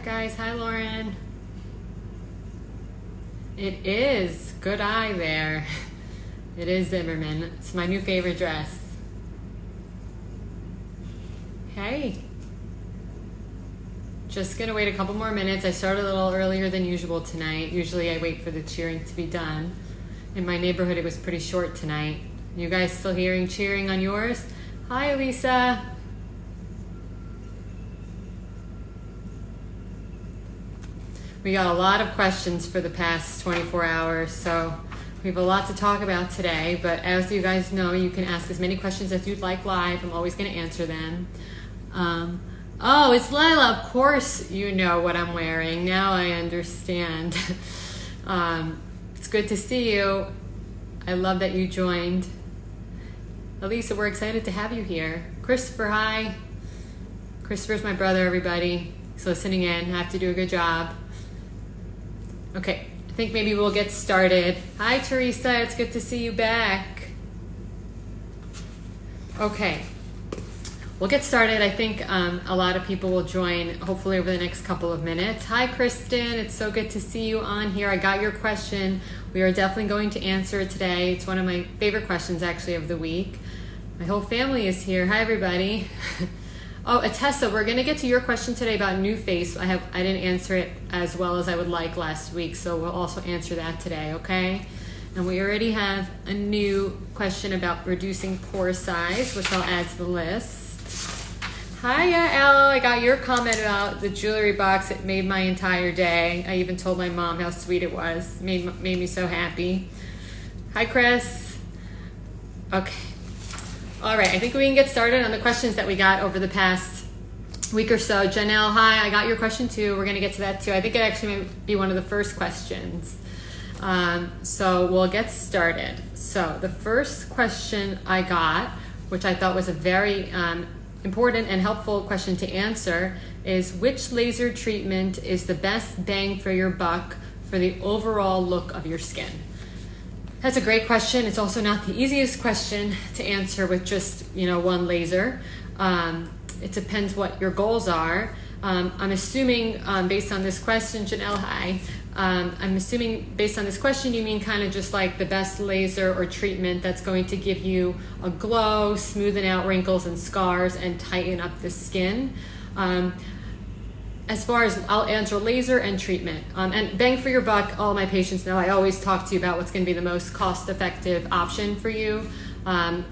guys. Hi, Lauren. It is. Good eye there. It is Zimmerman. It's my new favorite dress. Hey. Just gonna wait a couple more minutes. I started a little earlier than usual tonight. Usually I wait for the cheering to be done. In my neighborhood, it was pretty short tonight. You guys still hearing cheering on yours? Hi, Lisa. We got a lot of questions for the past 24 hours, so we have a lot to talk about today. But as you guys know, you can ask as many questions as you'd like live. I'm always going to answer them. Oh, it's Lila. Of course you know what I'm wearing. Now I understand. It's good to see you. I love that you joined. Elisa, we're excited to have you here. Christopher, hi. Christopher's my brother, everybody. He's listening in. I have to do a good job. Okay, I think maybe we'll get started. Hi, Teresa. It's good to see you back. Okay, we'll get started. I think a lot of people will join hopefully over the next couple of minutes. Hi, Kristen. It's so good to see you on here. I got your question. We are definitely going to answer it today. It's one of my favorite questions, actually, of the week. My whole family is here. Hi, everybody. Oh, Atessa, we're going to get to your question today about NuFace. I didn't answer it as well as I would like last week, so we'll also answer that today, okay? And we already have a new question about reducing pore size, which I'll add to the list. Hiya, Elle. I got your comment about the jewelry box. It made my entire day. I even told my mom how sweet it was. Made me so happy. Hi, Chris. Okay. All right, I think we can get started on the questions that we got over the past week or so. Janelle, hi, I got your question too. We're gonna get to that too. I think it actually might be one of the first questions. So we'll get started. So the first question I got, which I thought was a very important and helpful question to answer, is which laser treatment is the best bang for your buck for the overall look of your skin? That's a great question. It's also not the easiest question to answer with just, one laser. It depends what your goals are. I'm assuming based on this question, Janelle, hi. I'm assuming based on this question, you mean kind of just like the best laser or treatment that's going to give you a glow, smoothen out wrinkles and scars, and tighten up the skin. As far as I'll answer laser and treatment. And bang for your buck, all my patients know I always talk to you about what's going to be the most cost-effective option for you. I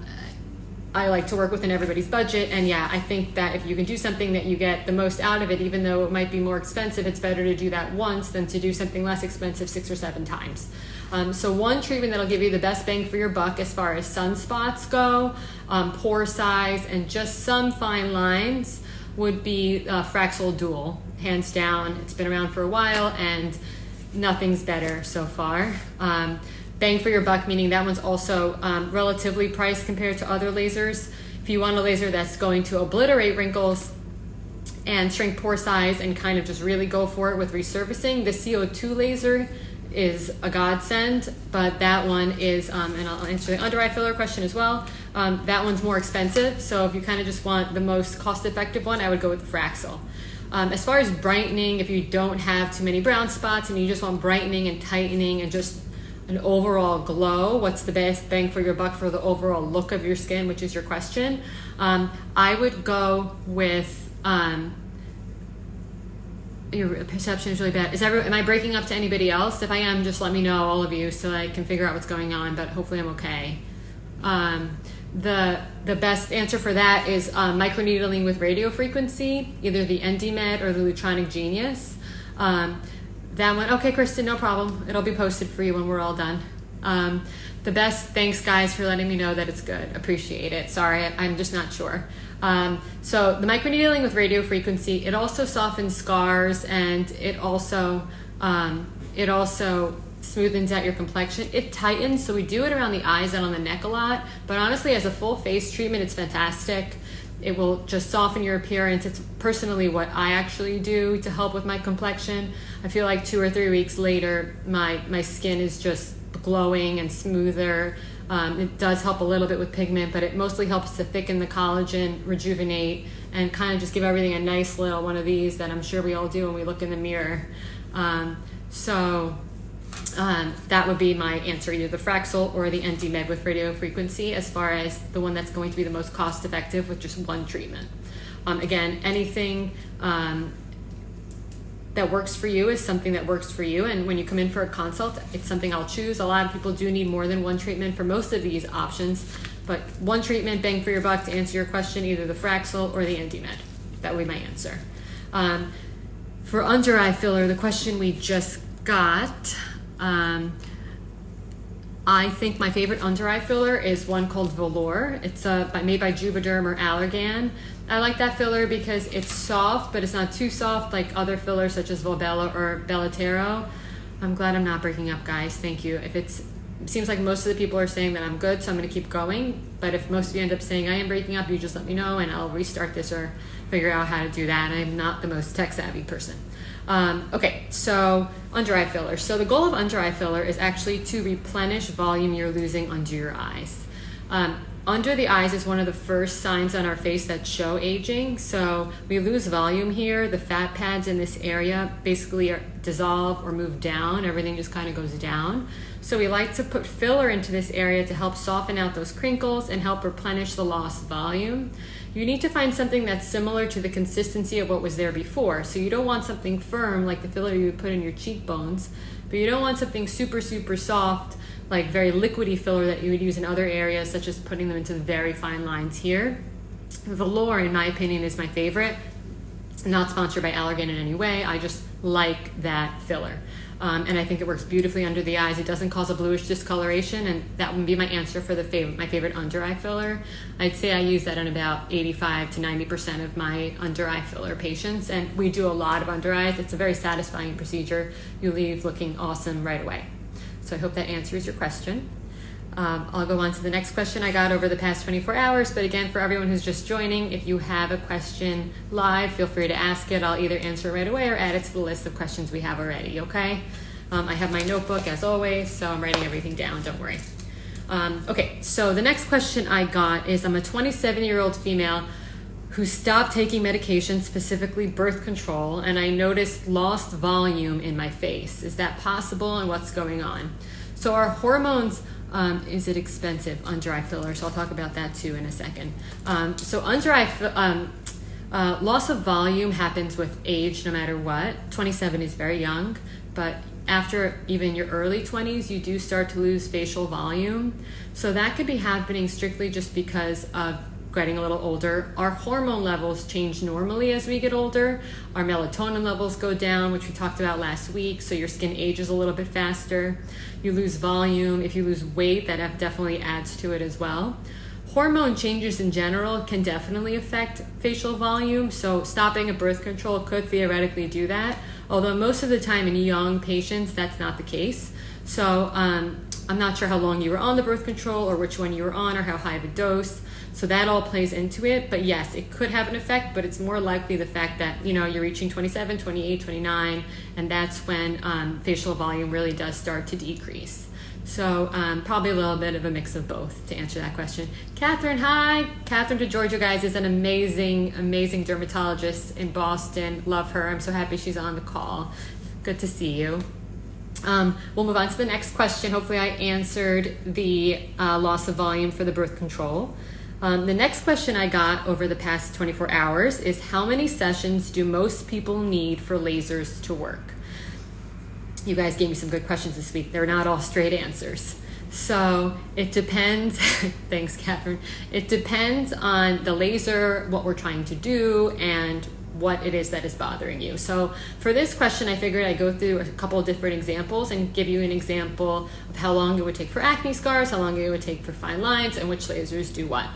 like to work within everybody's budget, and yeah, I think that if you can do something that you get the most out of it, even though it might be more expensive, it's better to do that once than to do something less expensive 6 or 7 times. So one treatment that'll give you the best bang for your buck as far as sunspots go, pore size, and just some fine lines would be Fraxel Dual. Hands down, it's been around for a while and nothing's better so far. Bang for your buck, meaning that one's also relatively priced compared to other lasers. If you want a laser that's going to obliterate wrinkles and shrink pore size and kind of just really go for it with resurfacing, the CO2 laser is a godsend, but that one is, and I'll answer the under eye filler question as well, that one's more expensive. So if you kind of just want the most cost-effective one, I would go with the Fraxel. As far as brightening, if you don't have too many brown spots and you just want brightening and tightening and just an overall glow, what's the best bang for your buck for the overall look of your skin, which is your question? I would go with, your perception is really bad. Am I breaking up to anybody else? If I am, just let me know, all of you, so I can figure out what's going on, but hopefully I'm okay. The best answer for that is microneedling with radio frequency, either the ND-Med or the Lutronic Genius. That one, okay, Kristen, no problem. It'll be posted for you when we're all done. The best, thanks guys for letting me know that it's good. Appreciate it. Sorry, I'm just not sure. So the microneedling with radio frequency, it also softens scars, and it also smoothens out your complexion. It tightens, so we do it around the eyes and on the neck a lot, but honestly as a full face treatment, it's fantastic. It will just soften your appearance. It's personally what I actually do to help with my complexion. I feel like 2 or 3 weeks later, my skin is just glowing and smoother. It does help a little bit with pigment, but it mostly helps to thicken the collagen, rejuvenate, and kind of just give everything a nice little one of these that I'm sure we all do when we look in the mirror. That would be my answer, either the Fraxel or the ND-Med with radio frequency, as far as the one that's going to be the most cost effective with just one treatment. Again, anything that works for you is something that works for you, and when you come in for a consult, it's something I'll choose. A lot of people do need more than one treatment for most of these options, but one treatment, bang for your buck, to answer your question, either the Fraxel or the ND-Med. That would be my answer. For under eye filler, the question we just got, I think my favorite under eye filler is one called Velour. It's made by Juvederm or Allergan. I like that filler because it's soft, but it's not too soft like other fillers such as Volbella or Bellatero. I'm glad I'm not breaking up, guys. Thank you. It seems like most of the people are saying that I'm good, so I'm going to keep going. But if most of you end up saying I am breaking up, you just let me know and I'll restart this or figure out how to do that. I'm not the most tech savvy person. Okay, so under eye filler. So the goal of under eye filler is actually to replenish volume you're losing under your eyes. Under the eyes is one of the first signs on our face that show aging. So we lose volume here. The fat pads in this area basically dissolve or move down. Everything just kind of goes down. So we like to put filler into this area to help soften out those crinkles and help replenish the lost volume. You need to find something that's similar to the consistency of what was there before. So you don't want something firm like the filler you would put in your cheekbones, but you don't want something super, super soft, like very liquidy filler that you would use in other areas, such as putting them into the very fine lines here. Velour, in my opinion, is my favorite. Not sponsored by Allergan in any way. I just like that filler. And I think it works beautifully under the eyes. It doesn't cause a bluish discoloration, and that would be my answer for my favorite under eye filler. I'd say I use that in about 85 to 90% of my under eye filler patients, and we do a lot of under eyes. It's a very satisfying procedure. You leave looking awesome right away. So I hope that answers your question. I'll go on to the next question I got over the past 24 hours. But again, for everyone who's just joining, if you have a question live, feel free to ask it. I'll either answer it right away or add it to the list of questions we have already, okay? I have my notebook as always, so I'm writing everything down, don't worry. Okay, so the next question I got is, I'm a 27-year-old female who stopped taking medication, specifically birth control, and I noticed lost volume in my face. Is that possible, and what's going on? So our hormones, is it expensive, under eye filler? So I'll talk about that too in a second. So under eye, loss of volume happens with age no matter what. 27 is very young, but after even your early 20s, you do start to lose facial volume. So that could be happening strictly just because of getting a little older. Our hormone levels change normally as we get older. Our melatonin levels go down, which we talked about last week, so your skin ages a little bit faster. You lose volume. If you lose weight, that definitely adds to it as well. Hormone changes in general can definitely affect facial volume, so stopping a birth control could theoretically do that, although most of the time in young patients, that's not the case. So I'm not sure how long you were on the birth control or which one you were on or how high of a dose. So that all plays into it. But yes, it could have an effect, but it's more likely the fact that, you're reaching 27, 28, 29, and that's when facial volume really does start to decrease. So probably a little bit of a mix of both to answer that question. Catherine, hi. Catherine DeGiorgio, guys, is an amazing, amazing dermatologist in Boston. Love her. I'm so happy she's on the call. Good to see you. We'll move on to the next question. Hopefully I answered the loss of volume for the birth control. The next question I got over the past 24 hours is, how many sessions do most people need for lasers to work? You guys gave me some good questions this week. They're not all straight answers. So it depends. Thanks, Catherine. It depends on the laser, what we're trying to do, and what it is that is bothering you. So for this question, I figured I'd go through a couple of different examples and give you an example of how long it would take for acne scars, how long it would take for fine lines, and which lasers do what.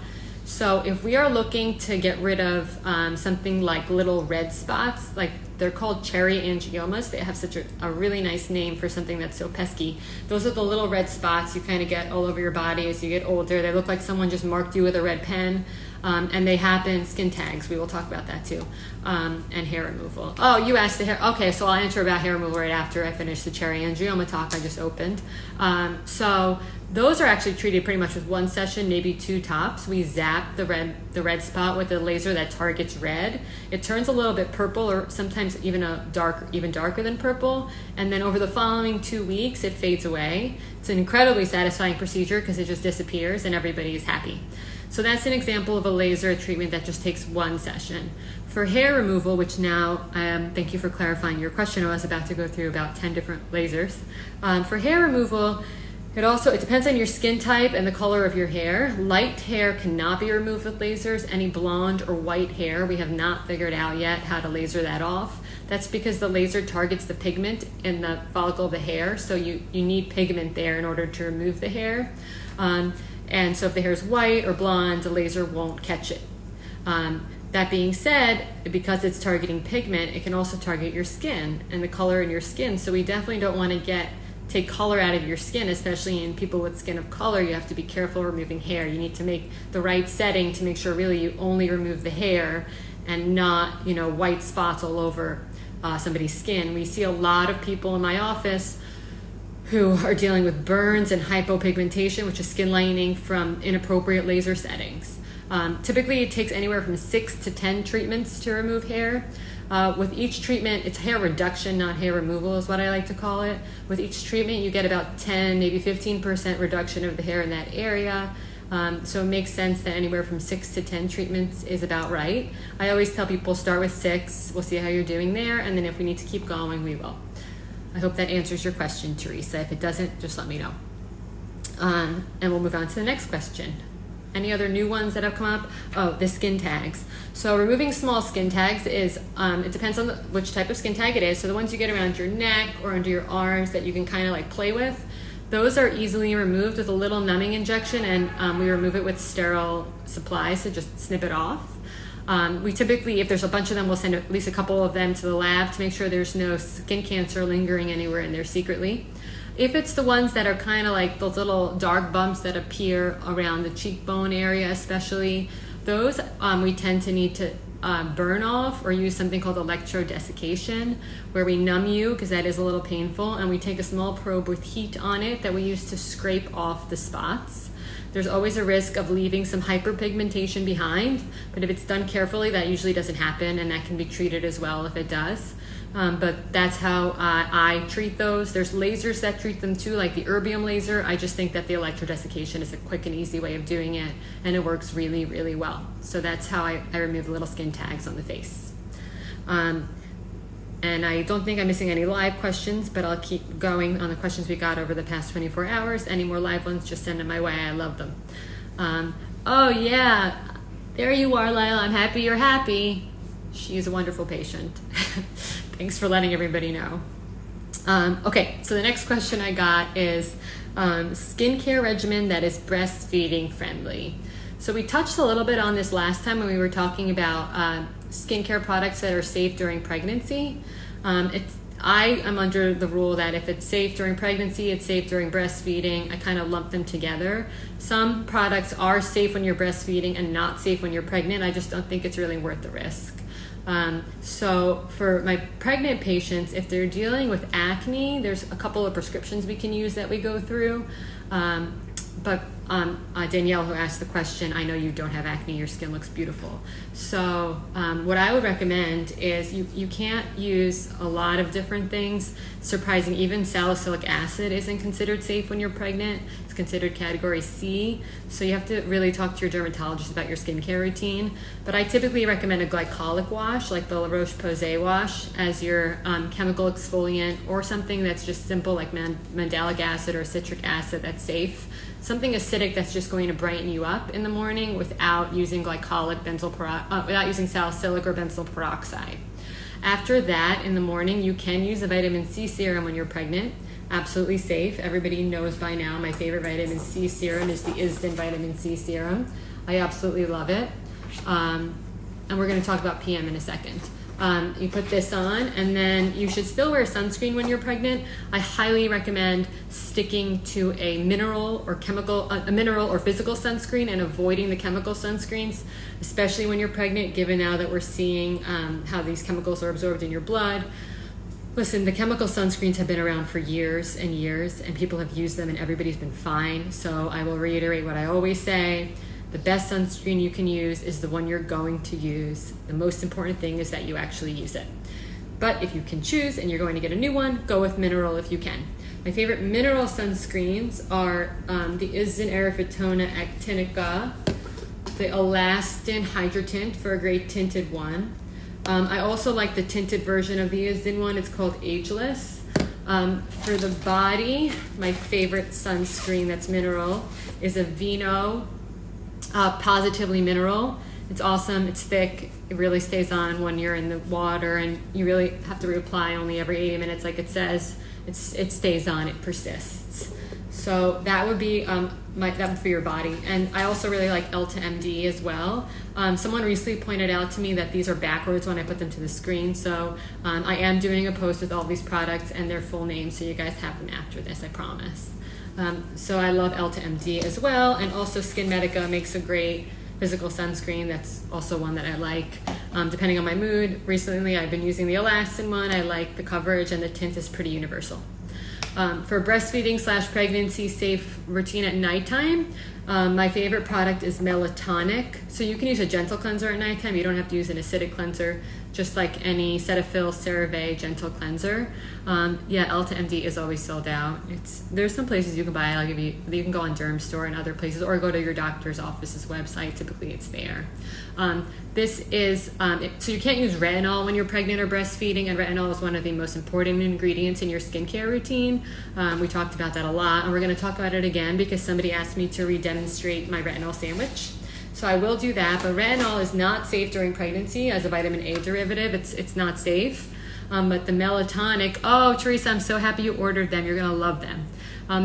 So if we are looking to get rid of something like little red spots, like they're called cherry angiomas. They have such a really nice name for something that's so pesky. Those are the little red spots you kind of get all over your body as you get older. They look like someone just marked you with a red pen. And they happen, skin tags, we will talk about that too, and hair removal. Oh, you asked the hair. Okay, so I'll answer about hair removal right after I finish the cherry angioma talk I just opened. So those are actually treated pretty much with one session, maybe two tops. We zap the red spot with a laser that targets red. It turns a little bit purple, or sometimes even darker than purple. And then over the following 2 weeks, it fades away. It's an incredibly satisfying procedure because it just disappears and everybody is happy. So that's an example of a laser treatment that just takes one session. For hair removal, which now, thank you for clarifying your question. I was about to go through about 10 different lasers. For hair removal, it depends on your skin type and the color of your hair. Light hair cannot be removed with lasers. Any blonde or white hair, we have not figured out yet how to laser that off. That's because the laser targets the pigment in the follicle of the hair, so you need pigment there in order to remove the hair. And so if the hair is white or blonde, the laser won't catch it. That being said, because it's targeting pigment, it can also target your skin and the color in your skin. So we definitely don't want to take color out of your skin, especially in people with skin of color. You have to be careful removing hair. You need to make the right setting to make sure really you only remove the hair and not, white spots all over somebody's skin. We see a lot of people in my office who are dealing with burns and hypopigmentation, which is skin lightening from inappropriate laser settings. Typically, it takes anywhere from 6 to 10 treatments to remove hair. With each treatment, it's hair reduction, not hair removal is what I like to call it. With each treatment, you get about 10, maybe 15% reduction of the hair in that area. So it makes sense that anywhere from 6 to 10 treatments is about right. I always tell people start with 6, we'll see how you're doing there, and then if we need to keep going, we will. I hope that answers your question, Teresa. If it doesn't, just let me know. And we'll move on to the next question. Any other new ones that have come up? Oh, the skin tags. So removing small skin tags is, it depends on which type of skin tag it is. So the ones you get around your neck or under your arms that you can kind of play with, those are easily removed with a little numbing injection, and we remove it with sterile supplies to just snip it off. We typically, if there's a bunch of them, we'll send at least a couple of them to the lab to make sure there's no skin cancer lingering anywhere in there secretly. If it's the ones that are kind of like those little dark bumps that appear around the cheekbone area especially, those we tend to need to burn off or use something called electrodesiccation, where we numb you, because that is a little painful, and we take a small probe with heat on it that we use to scrape off the spots. There's always a risk of leaving some hyperpigmentation behind, but if it's done carefully, that usually doesn't happen, and that can be treated as well if it does. But that's how I treat those. There's lasers that treat them too, like the erbium laser. I just think that the electrodesiccation is a quick and easy way of doing it, and it works really, really well. So that's how I remove the little skin tags on the face. And I don't think I'm missing any live questions, but I'll keep going on the questions we got over the past 24 hours. Any more live ones, just send them my way. I love them. Oh yeah, there you are, Lila. I'm happy you're happy. She's a wonderful patient. Thanks for letting everybody know. Okay, so the next question I got is skincare regimen that is breastfeeding friendly. So we touched a little bit on this last time when we were talking about skincare products that are safe during pregnancy. I am under the rule that if it's safe during pregnancy, it's safe during breastfeeding. I kind of lump them together. Some products are safe when you're breastfeeding and not safe when you're pregnant. I just don't think it's really worth the risk. So for my pregnant patients, if they're dealing with acne, there's a couple of prescriptions we can use that we go through. But Danielle, who asked the question, I know you don't have acne, your skin looks beautiful. So what I would recommend is you can't use a lot of different things. Surprising, even salicylic acid isn't considered safe when you're pregnant. It's considered category C. So you have to really talk to your dermatologist about your skincare routine. But I typically recommend a glycolic wash, like the La Roche-Posay wash, as your chemical exfoliant, or something that's just simple, like mandelic acid or citric acid, that's safe. Something acidic that's just going to brighten you up in the morning without using without using salicylic or benzoyl peroxide. After that, in the morning, you can use a vitamin C serum when you're pregnant. Absolutely safe. Everybody knows by now my favorite vitamin C serum is the Isden vitamin C serum. I absolutely love it. And we're going to talk about PM in a second. You put this on, and then you should still wear sunscreen when you're pregnant. I highly recommend sticking to a mineral or physical sunscreen and avoiding the chemical sunscreens, especially when you're pregnant, given now that we're seeing how these chemicals are absorbed in your blood. Listen, the chemical sunscreens have been around for years and years, and people have used them and everybody's been fine. So I will reiterate what I always say. The best sunscreen you can use is the one you're going to use. The most important thing is that you actually use it. But if you can choose and you're going to get a new one, go with mineral if you can. My favorite mineral sunscreens are the Isdin Aerofitona Actinica, the Elastin Hydro Tint for a great tinted one. I also like the tinted version of the Isdin one. It's called Ageless. For the body, my favorite sunscreen that's mineral is a Vino Positively Mineral. It's awesome. It's thick. It really stays on when you're in the water, and you really have to reapply only every 80 minutes, like it says. It stays on. It persists. So that would be that for your body. And I also really like Elta MD as well. Someone recently pointed out to me that these are backwards when I put them to the screen. So I am doing a post with all these products and their full names, so you guys have them after this, I promise. So I love Elta MD as well, and also Skin Medica makes a great physical sunscreen. That's also one that I like. Depending on my mood, recently I've been using the Elastin one. I like the coverage, and the tint is pretty universal. For breastfeeding / pregnancy safe routine at nighttime, my favorite product is Melatonic. So you can use a gentle cleanser at nighttime. You don't have to use an acidic cleanser, just like any Cetaphil, CeraVe gentle cleanser. Elta MD is always sold out. There's some places you can buy it. You can go on Derm Store and other places, or go to your doctor's office's website. Typically it's there. This is, so you can't use retinol when you're pregnant or breastfeeding, and retinol is one of the most important ingredients in your skincare routine. We talked about that a lot, and we're going to talk about it again because somebody asked me to redemonstrate my retinol sandwich. So I will do that, but retinol is not safe during pregnancy as a vitamin A derivative. It's not safe. But the Melatonic, oh, Teresa, I'm so happy you ordered them. You're going to love them.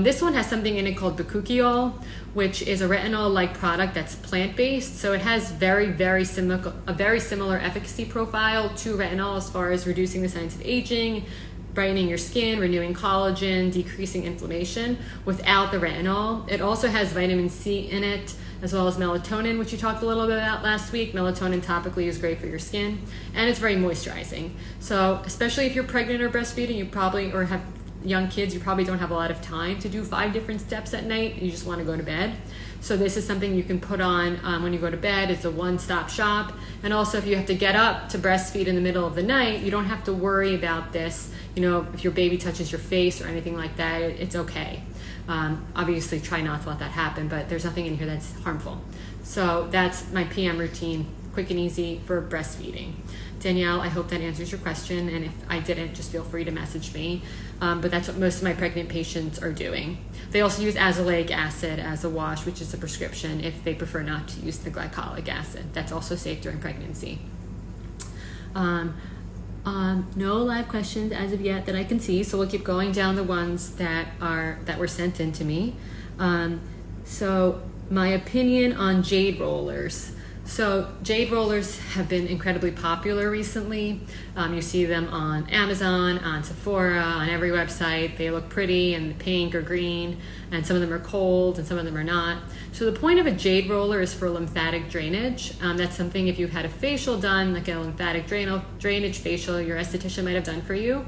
This one has something in it called bakuchiol, which is a retinol-like product that's plant-based. So it has a very similar efficacy profile to retinol as far as reducing the signs of aging, brightening your skin, renewing collagen, decreasing inflammation without the retinol. It also has vitamin C in it, as well as melatonin, which you talked a little bit about last week. Melatonin topically is great for your skin, and it's very moisturizing. So especially if you're pregnant or breastfeeding, or have young kids, you probably don't have a lot of time to do 5 different steps at night. You just want to go to bed. So this is something you can put on when you go to bed. It's a one-stop shop. And also if you have to get up to breastfeed in the middle of the night, you don't have to worry about this. If your baby touches your face or anything like that, it's okay. Obviously try not to let that happen, but there's nothing in here that's harmful. So that's my PM routine, quick and easy for breastfeeding. Danielle, I hope that answers your question, and if I didn't, just feel free to message me. But that's what most of my pregnant patients are doing. They also use azelaic acid as a wash, which is a prescription if they prefer not to use the glycolic acid. That's also safe during pregnancy. No live questions as of yet that I can see, so we'll keep going down the ones that were sent in to me. So my opinion on jade rollers. So jade rollers have been incredibly popular recently. You see them on Amazon, on Sephora, on every website. They look pretty and pink or green, and some of them are cold and some of them are not. So the point of a jade roller is for lymphatic drainage. That's something if you had a facial done, like a lymphatic drainage facial, your esthetician might have done for you.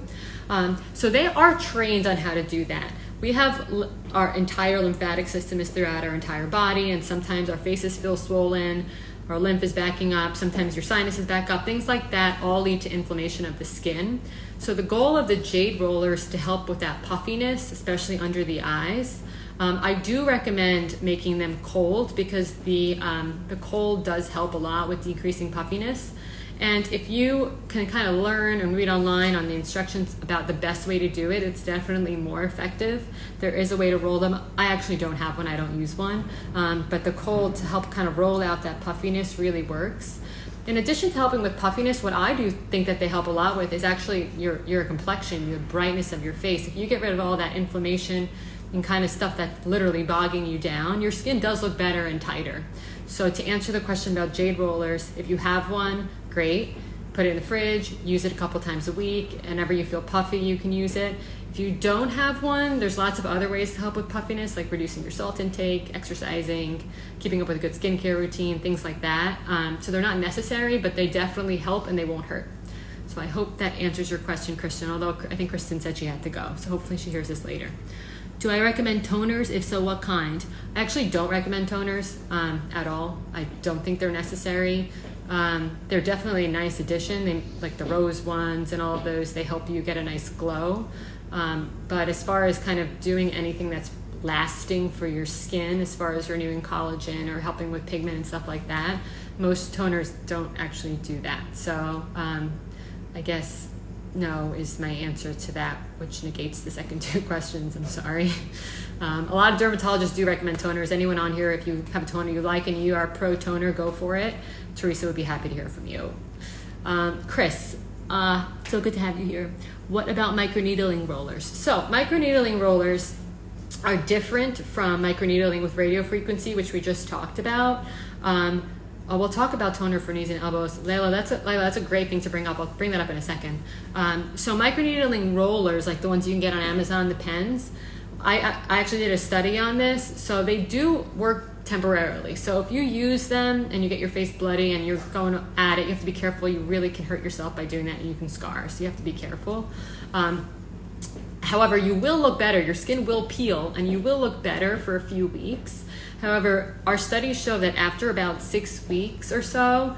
So they are trained on how to do that. We have our entire lymphatic system is throughout our entire body, and sometimes our faces feel swollen, our lymph is backing up, sometimes your sinuses back up, things like that all lead to inflammation of the skin. So the goal of the jade roller is to help with that puffiness, especially under the eyes. I do recommend making them cold because the cold does help a lot with decreasing puffiness. And if you can kind of learn and read online on the instructions about the best way to do it, it's definitely more effective. There is a way to roll them. I actually don't have one, I don't use one. But the cold to help kind of roll out that puffiness really works. In addition to helping with puffiness, what I do think that they help a lot with is actually your complexion, the brightness of your face. If you get rid of all that inflammation and kind of stuff that's literally bogging you down, your skin does look better and tighter. So to answer the question about jade rollers, if you have one, great. put it in the fridge, use it a couple times a week. Whenever you feel puffy, you can use it. If you don't have one, there's lots of other ways to help with puffiness, like reducing your salt intake, exercising, keeping up with a good skincare routine, things like that. So they're not necessary, but they definitely help and they won't hurt. So I hope that answers your question, Kristen, although I think Kristen said she had to go. So hopefully she hears this later. Do I recommend toners? If so, what kind? I actually don't recommend toners at all. I don't think they're necessary. They're definitely a nice addition. They, like the rose ones and all of those, they help you get a nice glow. But as far as kind of doing anything that's lasting for your skin, as far as renewing collagen or helping with pigment and stuff like that, most toners don't actually do that. So I guess no is my answer to that, which negates the second two questions. I'm sorry. A lot of dermatologists do recommend toners. Anyone on here, if you have a toner you like and you are pro toner, go for it. Teresa would be happy to hear from you. Chris, so good to have you here. What about microneedling rollers? So microneedling rollers are different from microneedling with radiofrequency, which we just talked about. We'll talk about toner for knees and elbows. Layla, that's a great thing to bring up. I'll bring that up in a second. So microneedling rollers, like the ones you can get on Amazon, the pens, I actually did a study on this. So they do work temporarily. So if you use them and you get your face bloody and you're going at it, you have to be careful. You really can hurt yourself by doing that and you can scar. So you have to be careful. However, you will look better. Your skin will peel and you will look better for a few weeks. However, our studies show that after about 6 weeks or so,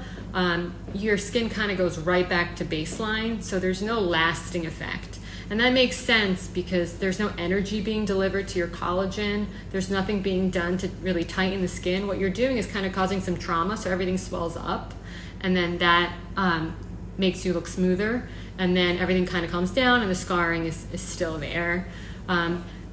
your skin kind of goes right back to baseline. So there's no lasting effect. And that makes sense because there's no energy being delivered to your collagen. There's nothing being done to really tighten the skin. What you're doing is kind of causing some trauma, so everything swells up. And then that makes you look smoother. And then everything kind of calms down and the scarring is still there.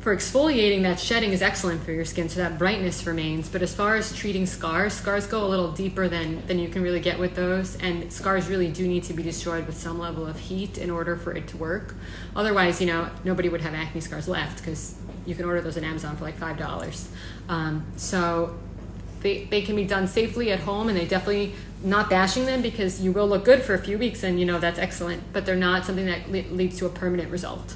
For exfoliating, that shedding is excellent for your skin, so that brightness remains. But as far as treating scars go a little deeper than you can really get with those. And scars really do need to be destroyed with some level of heat in order for it to work. Otherwise, nobody would have acne scars left because you can order those on Amazon for like $5. So they can be done safely at home, and they definitely, not bashing them because you will look good for a few weeks and that's excellent, but they're not something that leads to a permanent result.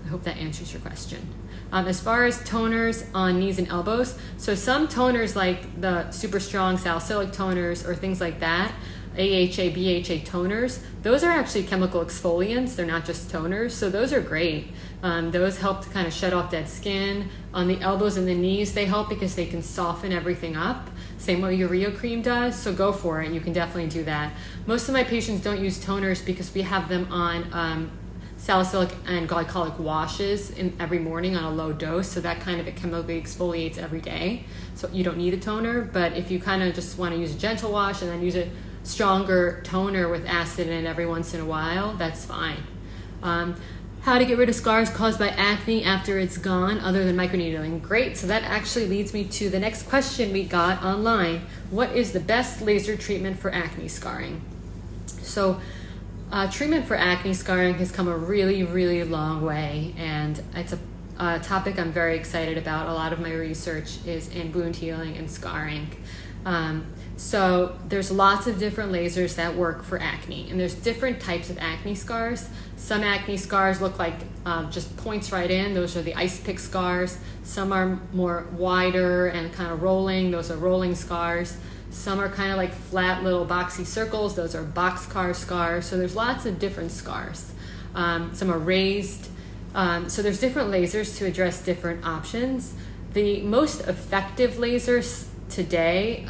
I hope that answers your question. As far as toners on knees and elbows, so some toners like the super strong salicylic toners or things like that, AHA, BHA toners, those are actually chemical exfoliants. They're not just toners, so those are great. Those help to kind of shed off dead skin. On the elbows and the knees, they help because they can soften everything up. Same way Urea cream does, so go for it. You can definitely do that. Most of my patients don't use toners because we have them on salicylic and glycolic washes every morning on a low dose, so that kind of it chemically exfoliates every day. So you don't need a toner, but if you kind of just want to use a gentle wash and then use a stronger toner with acid in it every once in a while, that's fine. How to get rid of scars caused by acne after it's gone other than microneedling? Great, so that actually leads me to the next question we got online. What is the best laser treatment for acne scarring? So treatment for acne scarring has come a really, really long way, and it's a topic I'm very excited about. A lot of my research is in wound healing and scarring. So there's lots of different lasers that work for acne, and there's different types of acne scars. Some acne scars look like just points right in. Those are the ice pick scars. Some are more wider and kind of rolling. Those are rolling scars. Some are kind of like flat little boxy circles. Those are boxcar scars. So there's lots of different scars. Some are raised. So there's different lasers to address different options. The most effective lasers today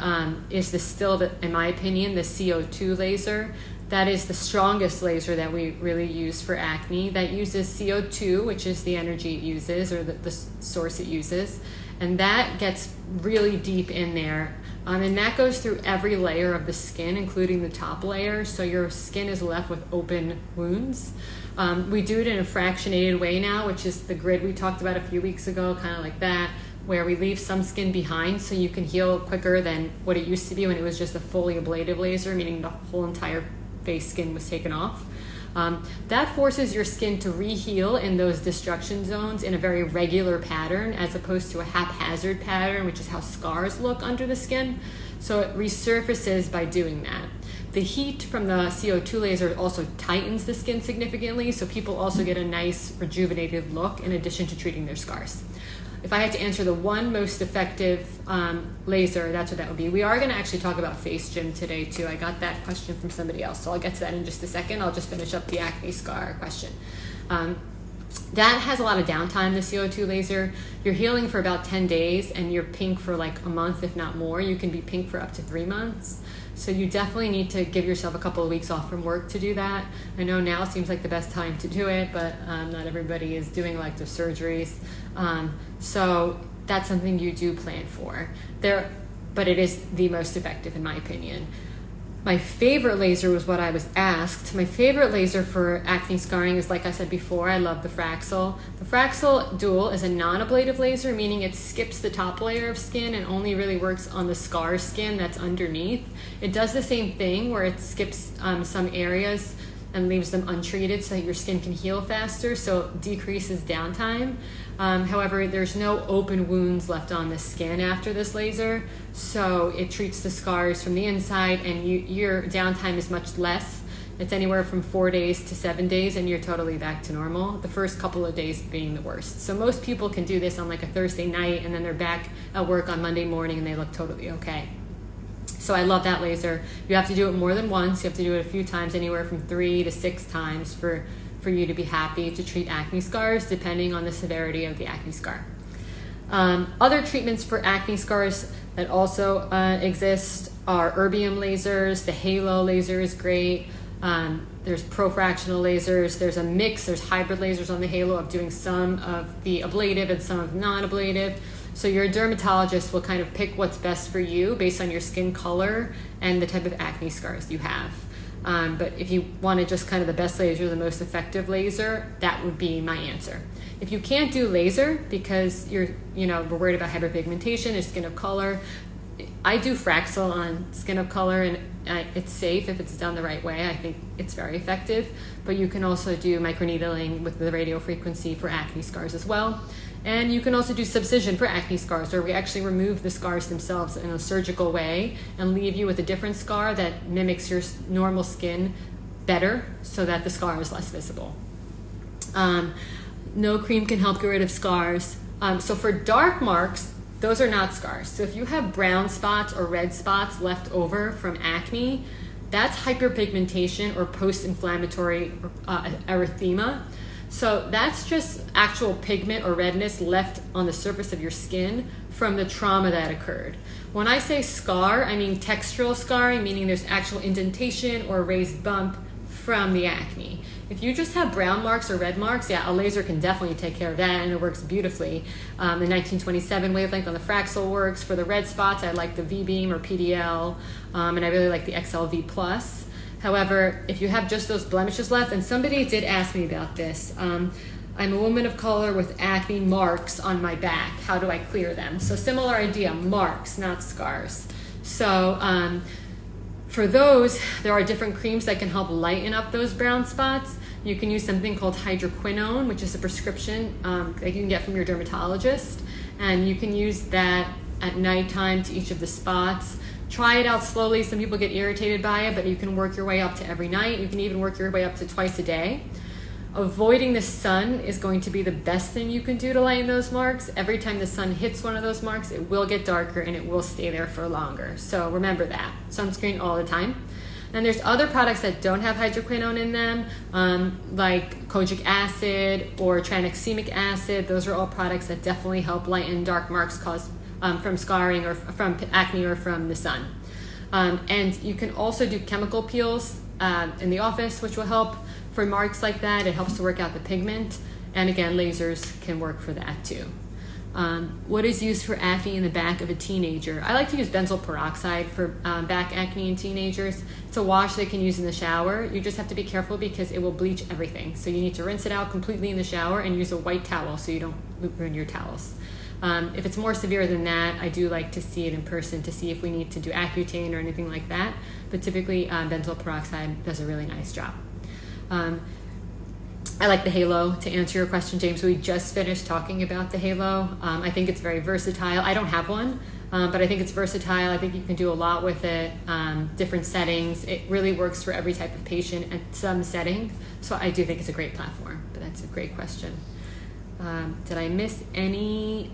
is in my opinion, the CO2 laser. That is the strongest laser that we really use for acne. That uses CO2, which is the energy it uses, or the source it uses. And that gets really deep in there. And that goes through every layer of the skin, including the top layer, so your skin is left with open wounds. We do it in a fractionated way now, which is the grid we talked about a few weeks ago, kind of like that, where we leave some skin behind so you can heal quicker than what it used to be when it was just a fully ablative laser, meaning the whole entire face skin was taken off. That forces your skin to re-heal in those destruction zones in a very regular pattern, as opposed to a haphazard pattern, which is how scars look under the skin. So it resurfaces by doing that. The heat from the CO2 laser also tightens the skin significantly, so people also get a nice rejuvenated look in addition to treating their scars. If I had to answer the one most effective laser, that's what that would be. We are going to actually talk about face gym today too. I got that question from somebody else, so I'll get to that in just a second. I'll just finish up the acne scar question. That has a lot of downtime, the CO2 laser. You're healing for about 10 days and you're pink for like a month, if not more. You can be pink for up to 3 months. So you definitely need to give yourself a couple of weeks off from work to do that. I know now seems like the best time to do it, but not everybody is doing elective surgeries. So that's something you do plan for. But it is the most effective in my opinion. My favorite laser was what I was asked. My favorite laser for acne scarring is, like I said before, I love the Fraxel. The Fraxel Dual is a non-ablative laser, meaning it skips the top layer of skin and only really works on the scar skin that's underneath. It does the same thing where it skips some areas and leaves them untreated so that your skin can heal faster, so it decreases downtime. However, there's no open wounds left on the skin after this laser, so it treats the scars from the inside, and your downtime is much less. It's anywhere from 4 days to 7 days, and you're totally back to normal, the first couple of days being the worst. So most people can do this on like a Thursday night, and then they're back at work on Monday morning, and they look totally okay. So I love that laser. You have to do it more than once. You have to do it a few times, anywhere from 3 to 6 times for you to be happy to treat acne scars, depending on the severity of the acne scar. Other treatments for acne scars that also exist are erbium lasers. The halo laser is great. There's profractional lasers. There's a mix. There's hybrid lasers on the halo of doing some of the ablative and some of non-ablative. So your dermatologist will kind of pick what's best for you based on your skin color and the type of acne scars you have. But if you wanted just kind of the best laser, the most effective laser, that would be my answer. If you can't do laser because we're worried about hyperpigmentation or skin of color, I do Fraxel on skin of color, and it's safe if it's done the right way. I think it's very effective, but you can also do microneedling with the radio frequency for acne scars as well. And you can also do subcision for acne scars, where we actually remove the scars themselves in a surgical way and leave you with a different scar that mimics your normal skin better so that the scar is less visible. No cream can help get rid of scars. So for dark marks, those are not scars. So if you have brown spots or red spots left over from acne, that's hyperpigmentation or post-inflammatory erythema. So that's just actual pigment or redness left on the surface of your skin from the trauma that occurred. When I say scar, I mean textural scarring, meaning there's actual indentation or raised bump from the acne. If you just have brown marks or red marks, yeah, a laser can definitely take care of that, and it works beautifully. The 1927 wavelength on the Fraxel works. For the red spots, I like the V-beam or PDL, and I really like the XLV Plus. However, if you have just those blemishes left, and somebody did ask me about this, I'm a woman of color with acne marks on my back. How do I clear them? So similar idea, marks, not scars. So for those, there are different creams that can help lighten up those brown spots. You can use something called hydroquinone, which is a prescription that you can get from your dermatologist. And you can use that at nighttime to each of the spots. Try it out slowly. Some people get irritated by it, but you can work your way up to every night. You can even work your way up to twice a day. Avoiding the sun is going to be the best thing you can do to lighten those marks. Every time the sun hits one of those marks, it will get darker and it will stay there for longer. So remember that. Sunscreen all the time. And there's other products that don't have hydroquinone in them, like kojic acid or tranexamic acid. Those are all products that definitely help lighten dark marks caused from scarring or from acne or from the sun. And you can also do chemical peels in the office, which will help for marks like that. It helps to work out the pigment. And again, lasers can work for that too. What is used for acne in the back of a teenager? I like to use benzoyl peroxide for back acne in teenagers. It's a wash they can use in the shower. You just have to be careful because it will bleach everything. So you need to rinse it out completely in the shower and use a white towel so you don't ruin your towels. If it's more severe than that, I do like to see it in person to see if we need to do Accutane or anything like that. But typically, benzoyl peroxide does a really nice job. I like the halo. To answer your question, James, we just finished talking about the halo. I think it's very versatile. I don't have one, but I think it's versatile. I think you can do a lot with it, different settings. It really works for every type of patient at some setting. So I do think it's a great platform, but that's a great question. Did I miss any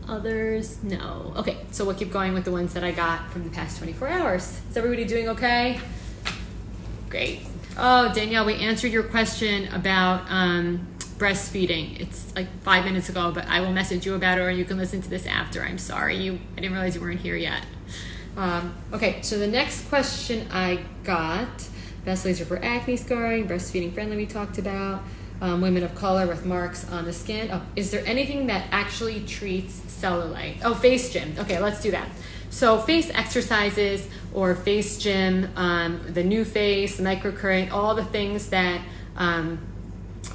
others? No. Okay, so we'll keep going with the ones that I got from the past 24 hours. Is everybody doing okay? Great. Oh, Danielle, we answered your question about breastfeeding. It's like 5 minutes ago, but I will message you about it, or you can listen to this after. I'm sorry. I didn't realize you weren't here yet. Okay, so the next question I got, best laser for acne scarring, breastfeeding friendly we talked about, women of color with marks on the skin. Oh, is there anything that actually treats cellulite? Oh, face gym. Okay, let's do that. So face exercises or face gym, the new face, the microcurrent, all the things that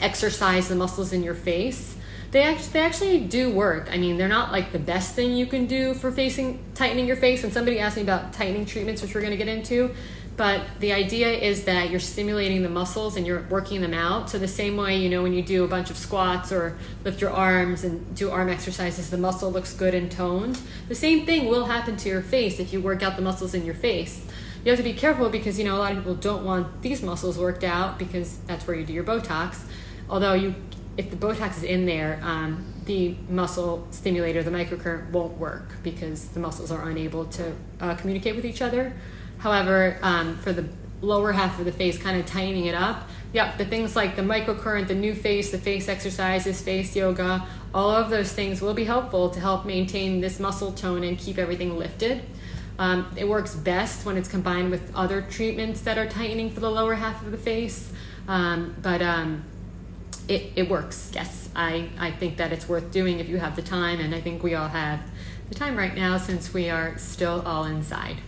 exercise the muscles in your face, they actually do work. I mean, they're not like the best thing you can do for tightening your face. And somebody asked me about tightening treatments, which we're going to get into. But the idea is that you're stimulating the muscles and you're working them out. So the same way, you know, when you do a bunch of squats or lift your arms and do arm exercises, the muscle looks good and toned. The same thing will happen to your face if you work out the muscles in your face. You have to be careful because, you know, a lot of people don't want these muscles worked out because that's where you do your Botox. Although if the Botox is in there, the muscle stimulator, the microcurrent, won't work because the muscles are unable to communicate with each other. However, for the lower half of the face, kind of tightening it up, the things like the microcurrent, the new face, the face exercises, face yoga, all of those things will be helpful to help maintain this muscle tone and keep everything lifted. It works best when it's combined with other treatments that are tightening for the lower half of the face, but it works. Yes, I think that it's worth doing if you have the time, and I think we all have the time right now since we are still all inside.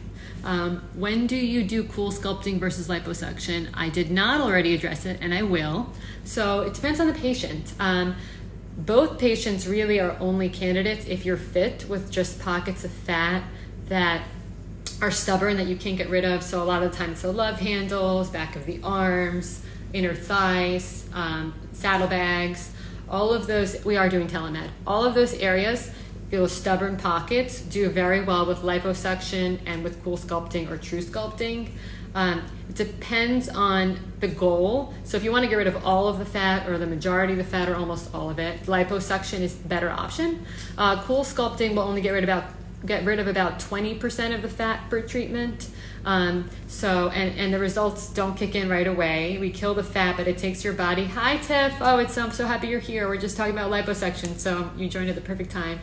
When do you do cool sculpting versus liposuction? I did not already address it, and I will. So it depends on the patient. Both patients really are only candidates if you're fit with just pockets of fat that are stubborn that you can't get rid of. So a lot of the time it's the love handles, back of the arms, inner thighs, saddlebags, all of those. We are doing telemed. All of those areas, those stubborn pockets, do very well with liposuction and with cool sculpting or true sculpting. It depends on the goal. So if you want to get rid of all of the fat or the majority of the fat or almost all of it, liposuction is the better option. Cool sculpting will only get rid of about 20% of the fat per treatment. And the results don't kick in right away. We kill the fat, but it takes your body. Hi, Tiff. Oh, I'm so happy you're here. We're just talking about liposuction, so you joined at the perfect time.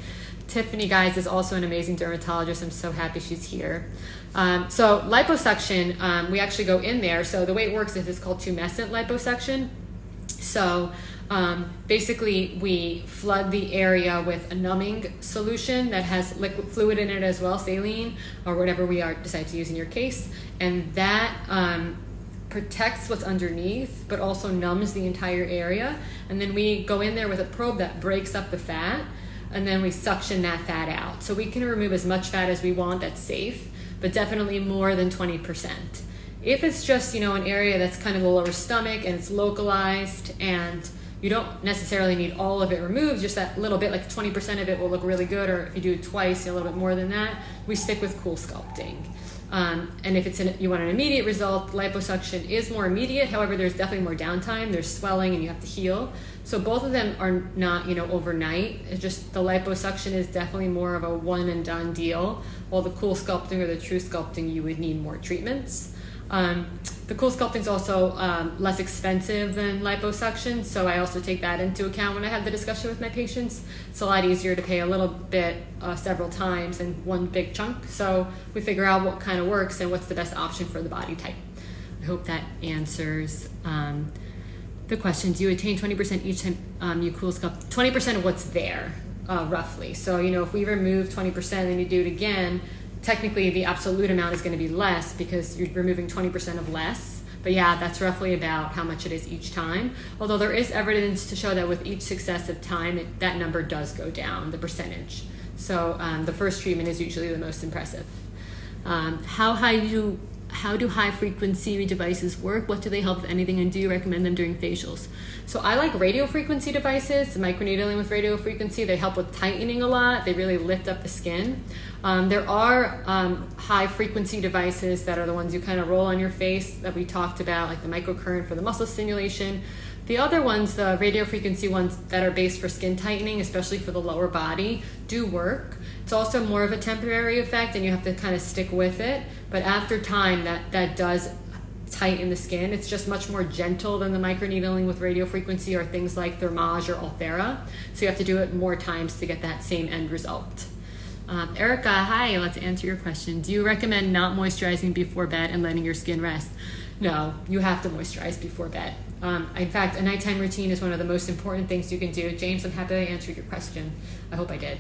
Tiffany, guys, is also an amazing dermatologist. I'm so happy she's here. So liposuction, we actually go in there. So the way it works is it's called tumescent liposuction. So basically we flood the area with a numbing solution that has liquid fluid in it as well, saline or whatever we decide to use in your case. And that protects what's underneath, but also numbs the entire area. And then we go in there with a probe that breaks up the fat, and then we suction that fat out. So we can remove as much fat as we want that's safe, but definitely more than 20%. If it's just, an area that's kind of the lower stomach and it's localized and you don't necessarily need all of it removed, just that little bit, like 20% of it will look really good, or if you do it twice, a little bit more than that, we stick with cool sculpting. And if you want an immediate result, liposuction is more immediate. However, there's definitely more downtime. There's swelling and you have to heal. So both of them are not, overnight. It's just the liposuction is definitely more of a one and done deal, while the cool sculpting or the true sculpting, you would need more treatments. The cool sculpting is also less expensive than liposuction, so I also take that into account when I have the discussion with my patients. It's a lot easier to pay a little bit several times in one big chunk, so we figure out what kind of works and what's the best option for the body type. I hope that answers the question. Do you attain 20% each time you cool sculpt? 20% of what's there, roughly. So, if we remove 20% and you do it again, technically the absolute amount is going to be less because you're removing 20% of less. But yeah, that's roughly about how much it is each time. Although there is evidence to show that with each successive time, that number does go down, the percentage. So the first treatment is usually the most impressive. How high how do high frequency devices work? What do they help, if anything, and do you recommend them during facials? So I like radio frequency devices, microneedling with radio frequency. They help with tightening a lot. They really lift up the skin. There are high frequency devices that are the ones you kind of roll on your face that we talked about, like the microcurrent for the muscle stimulation. The other ones, the radio frequency ones that are based for skin tightening, especially for the lower body, do work. It's also more of a temporary effect and you have to kind of stick with it. But after time, that does tighten the skin. It's just much more gentle than the microneedling with radio frequency or things like Thermage or Ulthera. So you have to do it more times to get that same end result. Erica, hi, let's answer your question. Do you recommend not moisturizing before bed and letting your skin rest? No, you have to moisturize before bed. In fact, a nighttime routine is one of the most important things you can do. James, I'm happy I answered your question. I hope I did.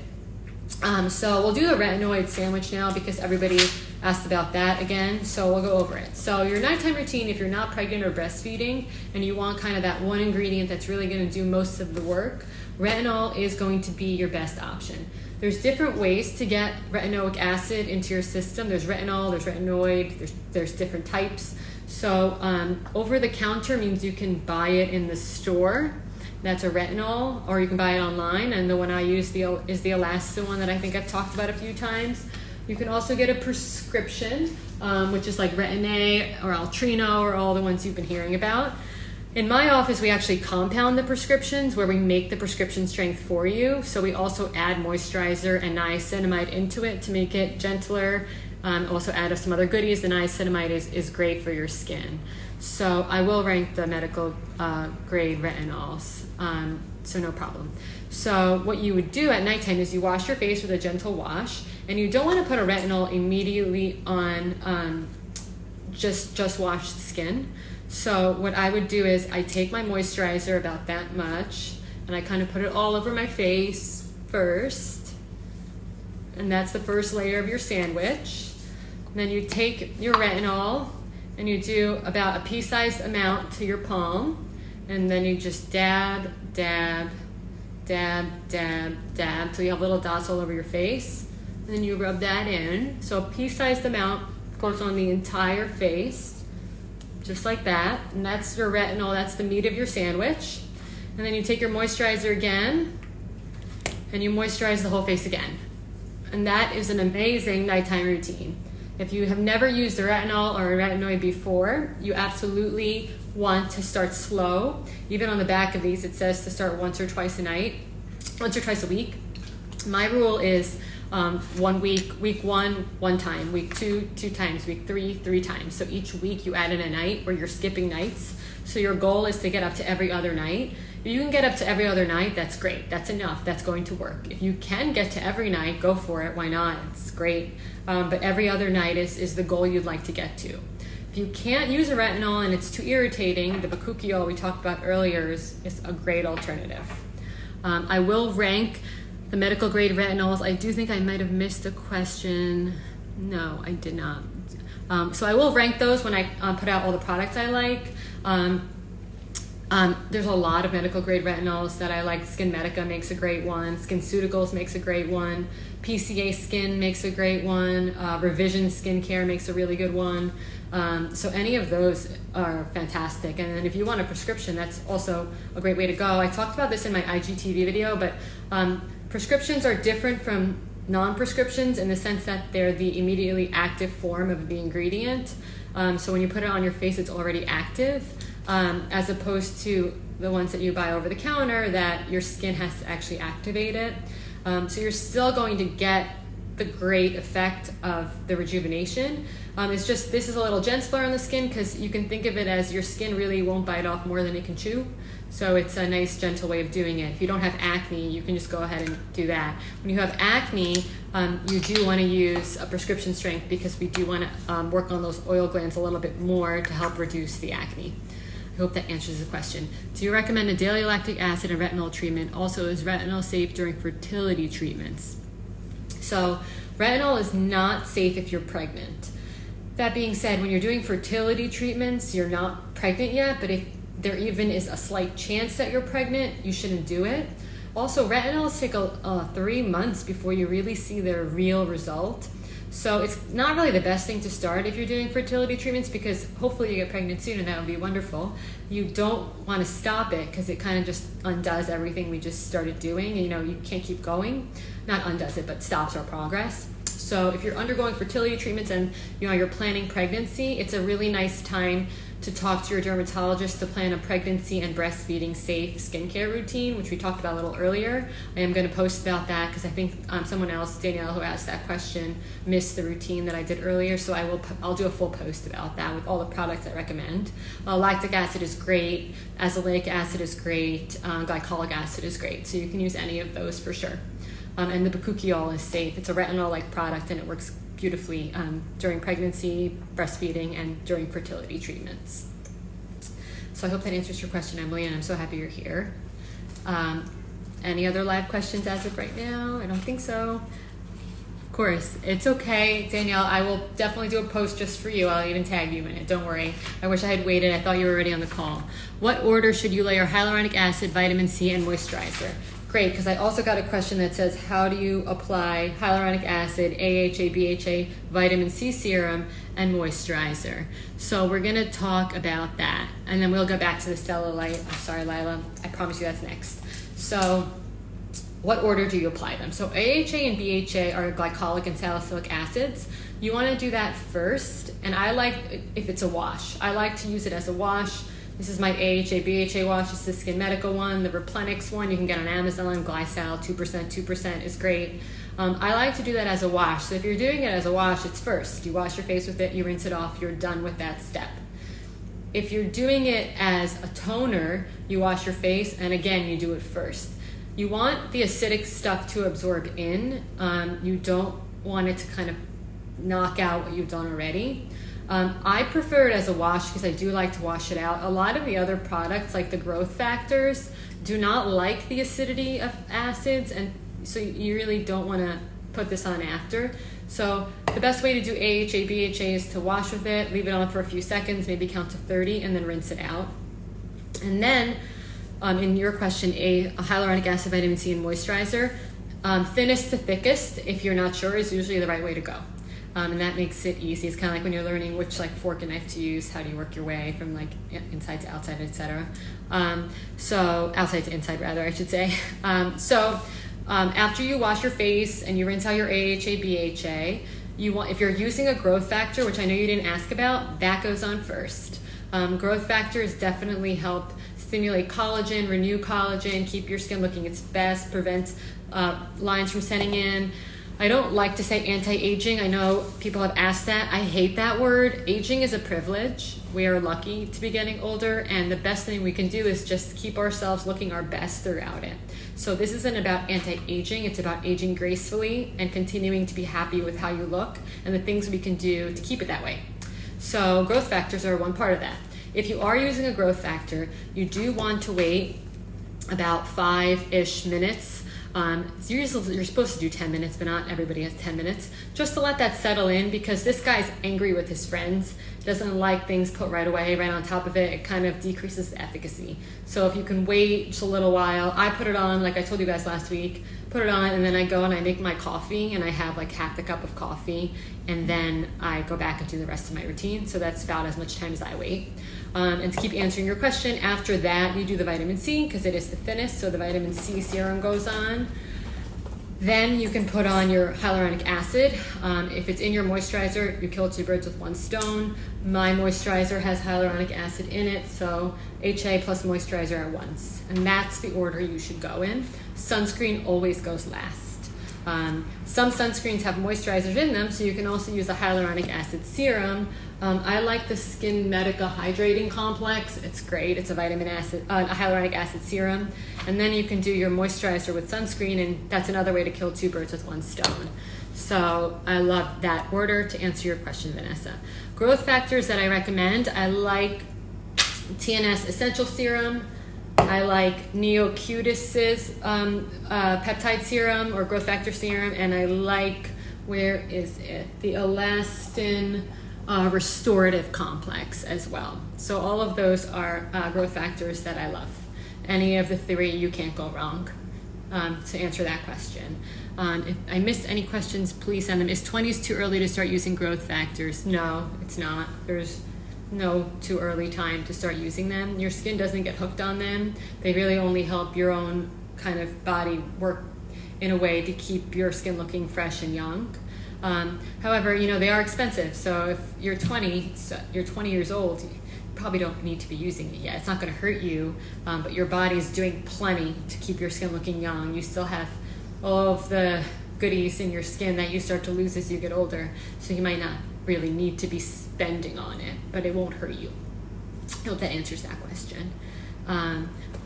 So we'll do the retinoid sandwich now because everybody asked about that again. So we'll go over it. So your nighttime routine, if you're not pregnant or breastfeeding and you want kind of that one ingredient that's really going to do most of the work, retinol is going to be your best option. There's different ways to get retinoic acid into your system. There's retinol, there's retinoid, there's different types. So over the counter means you can buy it in the store. That's a retinol, or you can buy it online. And the one I use is the Elasta one that I think I've talked about a few times. You can also get a prescription, which is like Retin-A or Altrino or all the ones you've been hearing about. In my office, we actually compound the prescriptions where we make the prescription strength for you. So we also add moisturizer and niacinamide into it to make it gentler. Also add some other goodies. The niacinamide is great for your skin. So I will rank the medical grade retinols, so no problem. So what you would do at nighttime is you wash your face with a gentle wash, and you don't want to put a retinol immediately on just wash the skin. So what I would do is I take my moisturizer about that much, and I kind of put it all over my face first, and that's the first layer of your sandwich. And then you take your retinol and you do about a pea-sized amount to your palm, and then you just dab, dab, dab, dab, dab till you have little dots all over your face, and then you rub that in. So a pea-sized amount goes on the entire face, just like that, and that's your retinol, that's the meat of your sandwich. And then you take your moisturizer again, and you moisturize the whole face again. And that is an amazing nighttime routine. If you have never used a retinol or a retinoid before, you absolutely want to start slow. Even on the back of these, it says to start once or twice a week. My rule is 1 week, week 1, 1 time, week 2, 2 times, week 3, 3 times. So each week you add in a night where you're skipping nights. So your goal is to get up to every other night. If you can get up to every other night, that's great. That's enough. That's going to work. If you can get to every night, go for it. Why not? It's great. But every other night is the goal you'd like to get to. If you can't use a retinol and it's too irritating, the bakuchiol we talked about earlier is a great alternative. I will rank the medical grade retinols. I do think I might have missed a question. No, I did not. So I will rank those when I put out all the products I like. There's a lot of medical grade retinols that I like. Skin Medica makes a great one. SkinCeuticals makes a great one. PCA Skin makes a great one. Revision Skincare makes a really good one. So any of those are fantastic. And then if you want a prescription, that's also a great way to go. I talked about this in my IGTV video, but prescriptions are different from non-prescriptions in the sense that they're the immediately active form of the ingredient. So when you put it on your face, it's already active. As opposed to the ones that you buy over the counter that your skin has to actually activate it. So you're still going to get the great effect of the rejuvenation. It's just this is a little gentler on the skin because you can think of it as your skin really won't bite off more than it can chew. So it's a nice gentle way of doing it. If you don't have acne, you can just go ahead and do that. When you have acne, you do want to use a prescription strength because we do want to work on those oil glands a little bit more to help reduce the acne. I hope that answers the question. Do you recommend a daily lactic acid and retinol treatment? Also, is retinol safe during fertility treatments? So retinol is not safe if you're pregnant. That being said, when you're doing fertility treatments, you're not pregnant yet, but if there even is a slight chance that you're pregnant, you shouldn't do it. Also, retinols take 3 months before you really see their real result. So it's not really the best thing to start if you're doing fertility treatments, because hopefully you get pregnant soon and that would be wonderful. You don't want to stop it because it kind of just undoes everything we just started doing. You know, you can't keep going. Not undoes it, but stops our progress. So if you're undergoing fertility treatments and you're planning pregnancy, it's a really nice time to talk to your dermatologist to plan a pregnancy and breastfeeding safe skincare routine, which we talked about a little earlier. I am going to post about that because I think someone else, Danielle, who asked that question, missed the routine that I did earlier. So I'll do a full post about that with all the products I recommend. Lactic acid is great, azelaic acid is great, glycolic acid is great. So you can use any of those for sure. And the bakuchiol is safe. It's a retinol-like product and it works beautifully during pregnancy, breastfeeding, and during fertility treatments. So I hope that answers your question, Emily, and I'm so happy you're here. Any other live questions as of right now? I don't think so. Of course, it's okay, Danielle. I will definitely do a post just for you. I'll even tag you in it. Don't worry. I wish I had waited. I thought you were already on the call. What order should you layer hyaluronic acid, vitamin C, and moisturizer? Great, because I also got a question that says, how do you apply hyaluronic acid, AHA, BHA, vitamin C serum, and moisturizer? So we're going to talk about that, and then we'll go back to the cellulite. I'm sorry, Lila. I promise you that's next. So what order do you apply them? So AHA and BHA are glycolic and salicylic acids. You want to do that first, and I like, if it's a wash, I like to use it as a wash. This is my AHA, BHA wash. It's the Skin Medica one. The Replenix one you can get on Amazon. Glycol 2% is great. I like to do that as a wash. So if you're doing it as a wash, it's first. You wash your face with it, you rinse it off, you're done with that step. If you're doing it as a toner, you wash your face, and again, you do it first. You want the acidic stuff to absorb in. You don't want it to kind of knock out what you've done already. I prefer it as a wash because I do like to wash it out. A lot of the other products, like the growth factors, do not like the acidity of acids, and so you really don't want to put this on after. So the best way to do AHA, BHA is to wash with it, leave it on for a few seconds, maybe count to 30, and then rinse it out. And then, in your question, a hyaluronic acid, vitamin C, and moisturizer. Thinnest to thickest, if you're not sure, is usually the right way to go. And that makes it easy. It's kind of like when you're learning which fork and knife to use, how do you work your way from inside to outside, etc. So outside to inside rather, I should say. After you wash your face and you rinse out your AHA, BHA, if you're using a growth factor, which I know you didn't ask about, that goes on first. Growth factors definitely help stimulate collagen, renew collagen, keep your skin looking its best, prevent lines from setting in. I don't like to say anti-aging. I know people have asked that. I hate that word. Aging is a privilege. We are lucky to be getting older, and the best thing we can do is just keep ourselves looking our best throughout it. So this isn't about anti-aging. It's about aging gracefully and continuing to be happy with how you look and the things we can do to keep it that way. So growth factors are one part of that. If you are using a growth factor, you do want to wait about 5-ish minutes. Usually you're supposed to do 10 minutes, but not everybody has 10 minutes, just to let that settle in, because this guy's angry with his friends, doesn't like things put right away, right on top of it. It kind of decreases the efficacy. So if you can wait just a little while, I put it on, like I told you guys last week, put it on, and then I go and I make my coffee, and I have half the cup of coffee, and then I go back and do the rest of my routine. So that's about as much time as I wait. And to keep answering your question, after that you do the vitamin C because it is the thinnest, so the vitamin C serum goes on. Then you can put on your hyaluronic acid. If it's in your moisturizer, you kill two birds with one stone. My moisturizer has hyaluronic acid in it, so HA plus moisturizer at once. And that's the order you should go in. Sunscreen always goes last. Some sunscreens have moisturizers in them, so you can also use a hyaluronic acid serum. I like the Skin Medica Hydrating Complex. It's great. It's a hyaluronic acid serum. And then you can do your moisturizer with sunscreen, and that's another way to kill two birds with one stone. So I love that order to answer your question, Vanessa. Growth factors that I recommend, I like TNS Essential Serum. I like Neocutis's peptide serum or growth factor serum, and I like, where is it? The Elastin Restorative Complex as well. So all of those are growth factors that I love. Any of the three, you can't go wrong. to answer that question. If I missed any questions, please send them. Is 20s too early to start using growth factors? No, it's not. There's no too early time to start using them. Your skin doesn't get hooked on them. They really only help your own kind of body work in a way to keep your skin looking fresh and young. However, they are expensive. So if you're 20 years old, you probably don't need to be using it yet. It's not going to hurt you, but your body is doing plenty to keep your skin looking young. You still have all of the goodies in your skin that you start to lose as you get older. So you might not really need to be spending on it, but it won't hurt you. I hope that answers that question.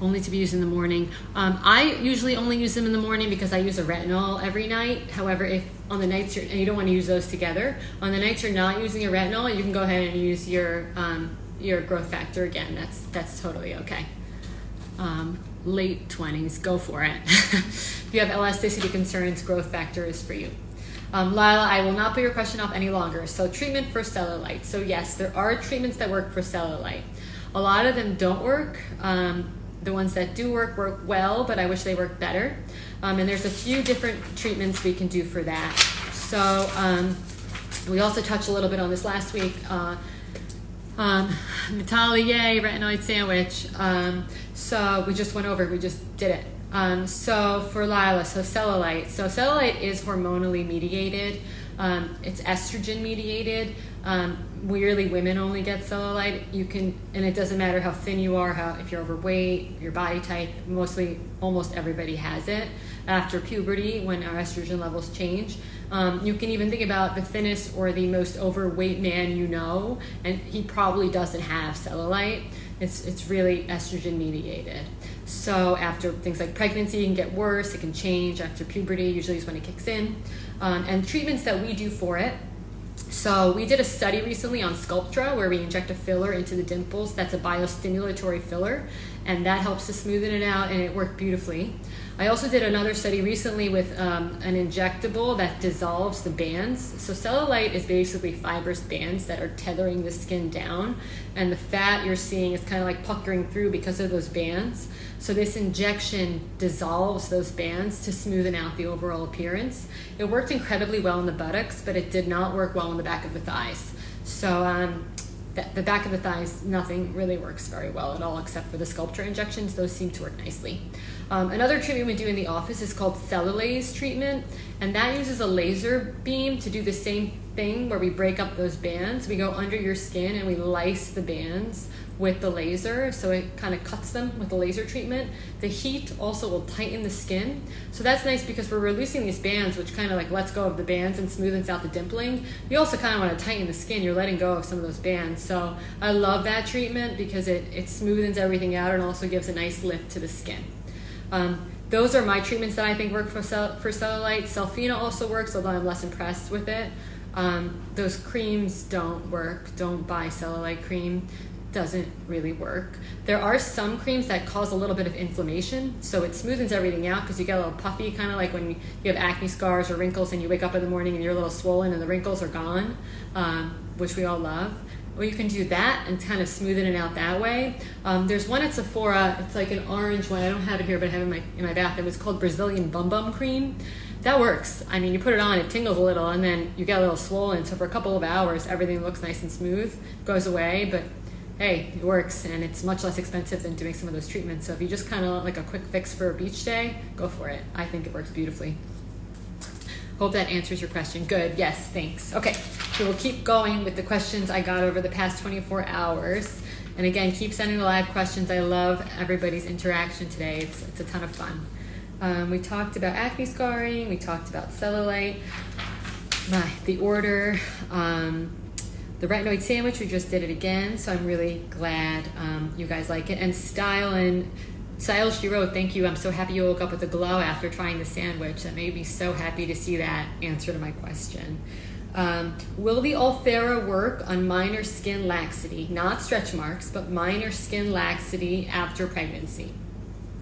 Only to be used in the morning. I usually only use them in the morning because I use a retinol every night. However, if on the nights and you don't want to use those together, on the nights you're not using a retinol, you can go ahead and use your growth factor again. That's totally okay. Late 20s, go for it. If you have elasticity concerns, growth factor is for you. Lila, I will not put your question off any longer. So treatment for cellulite. So yes, there are treatments that work for cellulite. A lot of them don't work. The ones that do work well, but I wish they worked better. And there's a few different treatments we can do for that. So we also touched a little bit on this last week. Natalie, yay, retinoid sandwich. So we just did it. So for Lila, cellulite. So cellulite is hormonally mediated. It's estrogen mediated. Weirdly, women only get cellulite. And it doesn't matter how thin you are, if you're overweight, your body type, almost everybody has it after puberty when our estrogen levels change. You can even think about the thinnest or the most overweight man and he probably doesn't have cellulite. It's really estrogen mediated. So after things like pregnancy, it can get worse, it can change. After puberty, usually is when it kicks in. And treatments that we do for it. So we did a study recently on Sculptra where we inject a filler into the dimples. That's a biostimulatory filler, and that helps to smoothen it out, and it worked beautifully. I also did another study recently with an injectable that dissolves the bands. So cellulite is basically fibrous bands that are tethering the skin down, and the fat you're seeing is kind of like puckering through because of those bands. So this injection dissolves those bands to smoothen out the overall appearance. It worked incredibly well in the buttocks, but it did not work well in the back of the thighs. So the back of the thighs, nothing really works very well at all except for the Sculptra injections. Those seem to work nicely. Another treatment we do in the office is called cellulase treatment, and that uses a laser beam to do the same thing where we break up those bands. We go under your skin and we lyse the bands with the laser, so it kind of cuts them with the laser treatment. The heat also will tighten the skin, so that's nice because we're releasing these bands, which kind of like lets go of the bands and smoothens out the dimpling. You also kind of want to tighten the skin. You're letting go of some of those bands, so I love that treatment because it smoothens everything out and also gives a nice lift to the skin. Those are my treatments that I think work for cellulite. Selfina also works, although I'm less impressed with it. Those creams don't work. Don't buy cellulite cream. Doesn't really work. There are some creams that cause a little bit of inflammation, so it smoothens everything out because you get a little puffy, kind of like when you have acne scars or wrinkles and you wake up in the morning and you're a little swollen and the wrinkles are gone, which we all love. Well, you can do that and kind of smoothen it out that way. There's one at Sephora. It's like an orange one. I don't have it here, but I have it in my bathroom. It's called Brazilian Bum Bum Cream. That works. I mean, you put it on, it tingles a little, and then you get a little swollen. So for a couple of hours, everything looks nice and smooth, goes away. But hey, it works, and it's much less expensive than doing some of those treatments. So if you just kind of want like a quick fix for a beach day, go for it. I think it works beautifully. Hope that answers your question. Good. Yes, thanks. Okay, so we'll keep going with the questions I got over the past 24 hours. And again, keep sending the live questions. I love everybody's interaction today. It's a ton of fun. We talked about acne scarring. We talked about cellulite. The order. The retinoid sandwich, we just did it again. So I'm really glad you guys like it. And Style she wrote, thank you. I'm so happy you woke up with a glow after trying the sandwich. That made me so happy to see that answer to my question. Will the Ulthera work on minor skin laxity, not stretch marks, but minor skin laxity after pregnancy?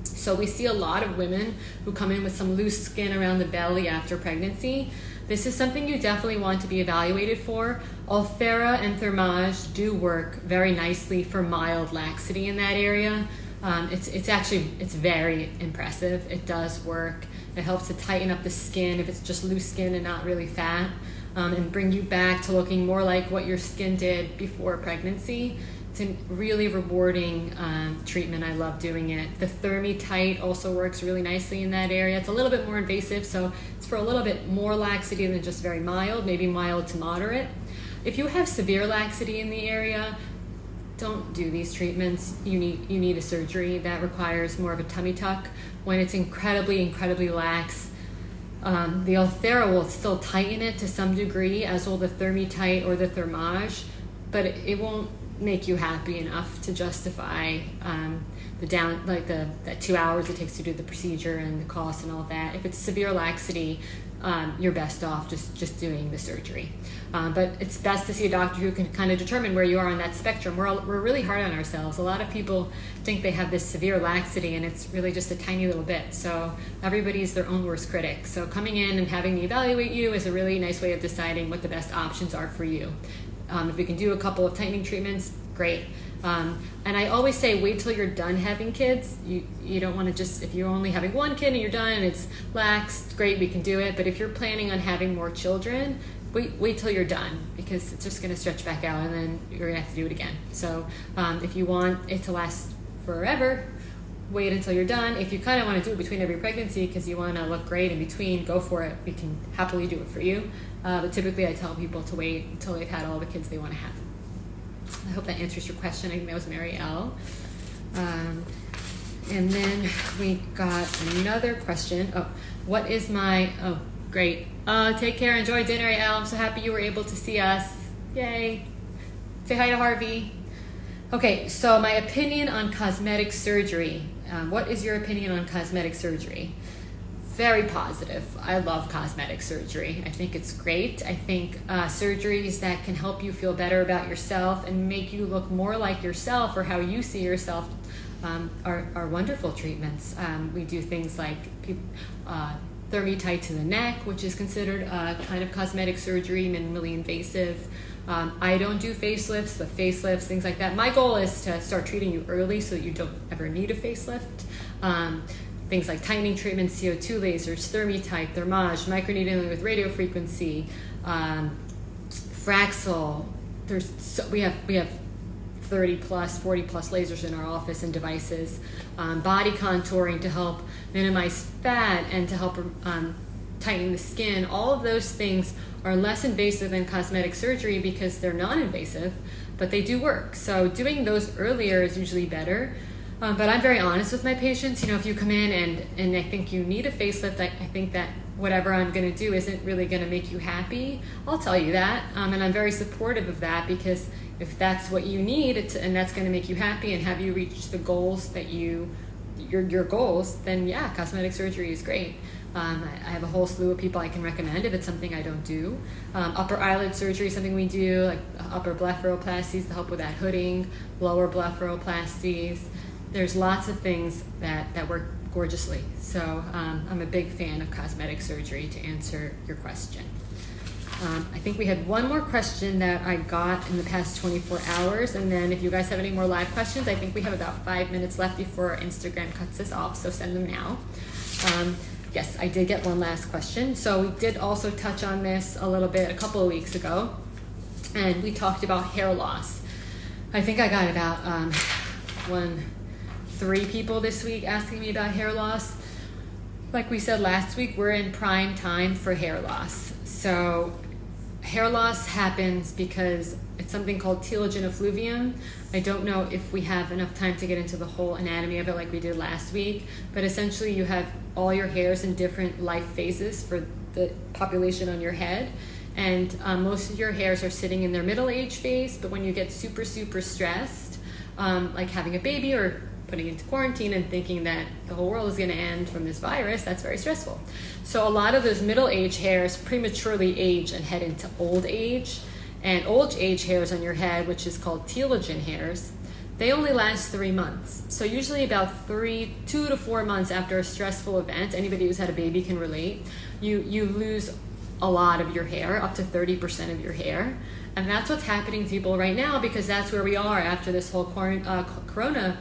So we see a lot of women who come in with some loose skin around the belly after pregnancy. This is something you definitely want to be evaluated for. Ulthera and Thermage do work very nicely for mild laxity in that area. It's very impressive. It does work. It helps to tighten up the skin if it's just loose skin and not really fat, and bring you back to looking more like what your skin did before pregnancy. It's a really rewarding treatment. I love doing it. The ThermiTite also works really nicely in that area. It's a little bit more invasive, so it's for a little bit more laxity than just very mild, maybe mild to moderate. If you have severe laxity in the area, don't do these treatments. You need a surgery that requires more of a tummy tuck. When it's incredibly lax, the Ulthera will still tighten it to some degree, as will the ThermiTite or the Thermage, but it won't make you happy enough to justify that 2 hours it takes to do the procedure and the cost and all that. If it's severe laxity, you're best off just doing the surgery. But it's best to see a doctor who can kind of determine where you are on that spectrum. We're really hard on ourselves. A lot of people think they have this severe laxity, and it's really just a tiny little bit. So everybody's their own worst critic. So coming in and having me evaluate you is a really nice way of deciding what the best options are for you. If we can do a couple of tightening treatments, great. And I always say, wait till you're done having kids. You don't want to just, if you're only having one kid and you're done and it's lax, great, we can do it. But if you're planning on having more children, wait till you're done, because it's just going to stretch back out and then you're going to have to do it again. So if you want it to last forever, wait until you're done. If you kind of want to do it between every pregnancy because you want to look great in between, go for it. We can happily do it for you. But typically I tell people to wait until they've had all the kids they want to have. I hope that answers your question. I think that was Mary L. And then we got another question. What is my, great. Take care, enjoy dinner, Al. I'm so happy you were able to see us. Yay. Say hi to Harvey. Okay, so my opinion on cosmetic surgery. What is your opinion on cosmetic surgery? Very positive. I love cosmetic surgery. I think it's great. I think surgeries that can help you feel better about yourself and make you look more like yourself or how you see yourself are wonderful treatments. We do things like ThermiTite to the neck, which is considered a kind of cosmetic surgery, minimally invasive. I don't do facelifts, but facelifts, things like that. My goal is to start treating you early so that you don't ever need a facelift. Things like tightening treatments, CO2 lasers, ThermiTite, Thermage, microneedling with radio frequency, Fraxel. We have 30 plus, 40 plus lasers in our office and devices. Body contouring to help minimize fat and to help tighten the skin. All of those things are less invasive than cosmetic surgery because they're non-invasive, but they do work. So doing those earlier is usually better. But I'm very honest with my patients. If you come in and I think you need a facelift, I think that whatever I'm going to do isn't really going to make you happy, I'll tell you that. And I'm very supportive of that, because if that's what you need and that's going to make you happy and have you reach the goals that your goals, then yeah, cosmetic surgery is great. I have a whole slew of people I can recommend if it's something I don't do. Upper eyelid surgery is something we do, like upper blepharoplasties to help with that hooding, lower blepharoplasties. There's lots of things that work gorgeously. So I'm a big fan of cosmetic surgery, to answer your question. I think we had one more question that I got in the past 24 hours. And then if you guys have any more live questions, I think we have about 5 minutes left before our Instagram cuts us off. So send them now. Yes, I did get one last question. So we did also touch on this a little bit a couple of weeks ago. And we talked about hair loss. I think I got about 3 people this week asking me about hair loss. Like we said last week, we're in prime time for hair loss. So hair loss happens because it's something called telogen effluvium. I don't know if we have enough time to get into the whole anatomy of it like we did last week, but essentially you have all your hairs in different life phases for the population on your head. And most of your hairs are sitting in their middle age phase, but when you get super stressed, like having a baby or putting into quarantine and thinking that the whole world is going to end from this virus, that's very stressful. So a lot of those middle age hairs prematurely age and head into old age. And old age hairs on your head, which is called telogen hairs, they only last 3 months. So usually about 2 to 4 months after a stressful event, anybody who's had a baby can relate, you lose a lot of your hair, up to 30% of your hair. And that's what's happening to people right now, because that's where we are after this whole corona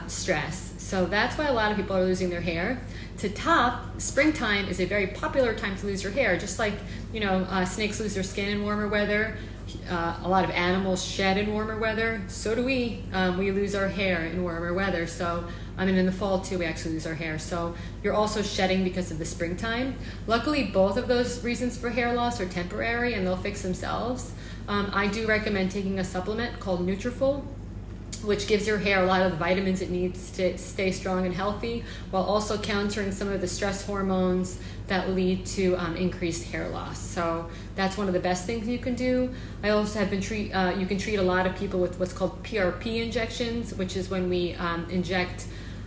stress. So that's why a lot of people are losing their hair. To top, springtime is a very popular time to lose your hair. Just like, snakes lose their skin in warmer weather, a lot of animals shed in warmer weather, so do we. We lose our hair in warmer weather. So, in the fall too, we actually lose our hair. So you're also shedding because of the springtime. Luckily, both of those reasons for hair loss are temporary and they'll fix themselves. I do recommend taking a supplement called Nutrafol, which gives your hair a lot of the vitamins it needs to stay strong and healthy, while also countering some of the stress hormones that lead to increased hair loss. So that's one of the best things you can do. I also have been you can treat a lot of people with what's called PRP injections, which is when we inject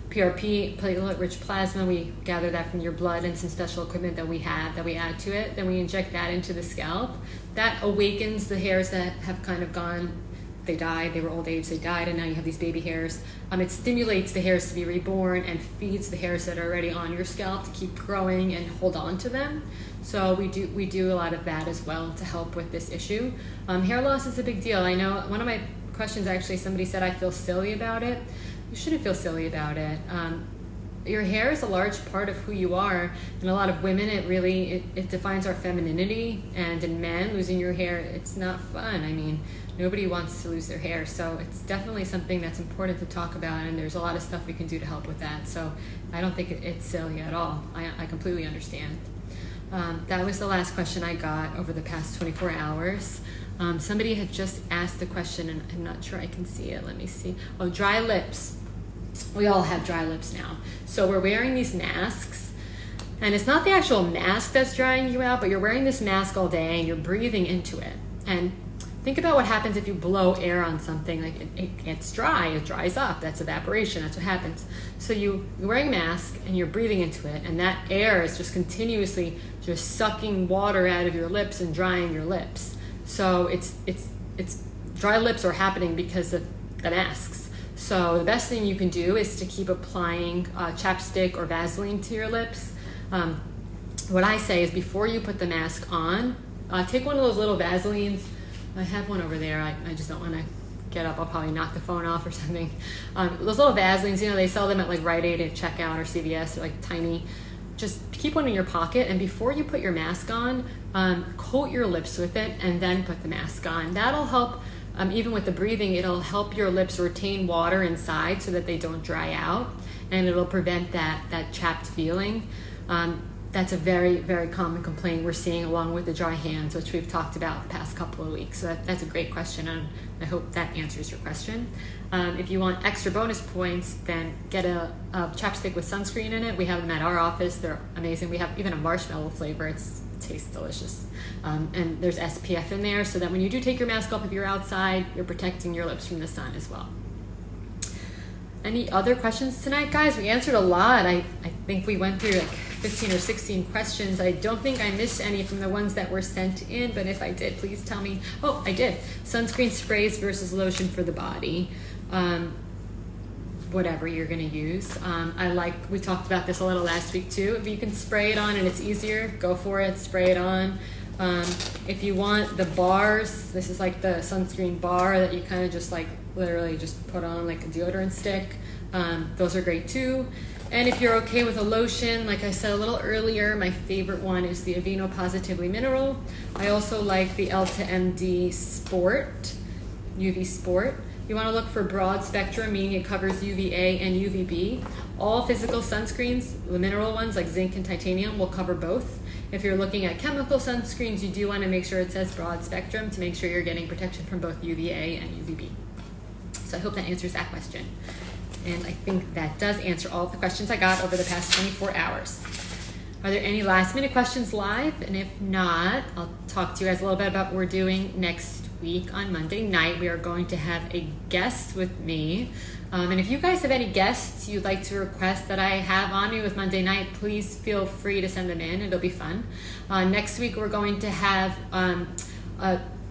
PRP, platelet-rich plasma. We gather that from your blood and some special equipment that we have that we add to it. Then we inject that into the scalp. That awakens the hairs that have kind of gone, they died, they were old age, they died, and now you have these baby hairs. It stimulates the hairs to be reborn and feeds the hairs that are already on your scalp to keep growing and hold on to them. So we do a lot of that as well to help with this issue. Hair loss is a big deal. I know one of my questions, actually, somebody said I feel silly about it. You shouldn't feel silly about it. Your hair is a large part of who you are. And a lot of women, it defines our femininity. And in men, losing your hair, it's not fun. Nobody wants to lose their hair. So it's definitely something that's important to talk about. And there's a lot of stuff we can do to help with that. So I don't think it's silly at all. I completely understand. That was the last question I got over the past 24 hours. Somebody had just asked the question, and I'm not sure I can see it. Let me see. Oh, dry lips. We all have dry lips now. So we're wearing these masks, and it's not the actual mask that's drying you out, but you're wearing this mask all day and you're breathing into it. And think about what happens if you blow air on something. Like it gets dry, it dries up. That's evaporation, that's what happens. So you're wearing a mask and you're breathing into it, and that air is just continuously just sucking water out of your lips and drying your lips. So it's dry lips are happening because of the masks. So the best thing you can do is to keep applying chapstick or Vaseline to your lips. What I say is before you put the mask on, take one of those little Vaselines. I have one over there. I just don't want to get up. I'll probably knock the phone off or something. Those little Vaselines, they sell them at like Rite Aid at checkout or CVS. They're like tiny. Just keep one in your pocket, and before you put your mask on, coat your lips with it and then put the mask on. That'll help. Even with the breathing, it'll help your lips retain water inside so that they don't dry out, and it'll prevent that chapped feeling. That's a very, very common complaint we're seeing, along with the dry hands, which we've talked about the past couple of weeks. So that's a great question, and I hope that answers your question. If you want extra bonus points, then get a chapstick with sunscreen in it. We have them at our office. They're amazing. We have even a marshmallow flavor. It tastes delicious. And there's SPF in there, so that when you do take your mask off, if you're outside, you're protecting your lips from the sun as well. Any other questions tonight, guys? We answered a lot. I think we went through like 15 or 16 questions. I don't think I missed any from the ones that were sent in, but if I did, please tell me. Oh, I did. Sunscreen sprays versus lotion for the body. Whatever you're going to use. We talked about this a little last week too. If you can spray it on and it's easier, go for it, spray it on. If you want the bars, this is like the sunscreen bar that you kind of just like literally just put on like a deodorant stick. Those are great too. And if you're okay with a lotion, like I said a little earlier, my favorite one is the Aveeno Positively Mineral. I also like the Elta Sport, UV Sport. You want to look for broad spectrum, meaning it covers UVA and UVB. All physical sunscreens, the mineral ones like zinc and titanium, will cover both. If you're looking at chemical sunscreens, you do want to make sure it says broad spectrum to make sure you're getting protection from both UVA and UVB. So I hope that answers that question. And I think that does answer all of the questions I got over the past 24 hours. Are there any last minute questions live? And if not, I'll talk to you guys a little bit about what we're doing next week on Monday night. We are going to have a guest with me. And if you guys have any guests you'd like to request that I have on me with Monday night, please feel free to send them in. It'll be fun. Next week, we're going to have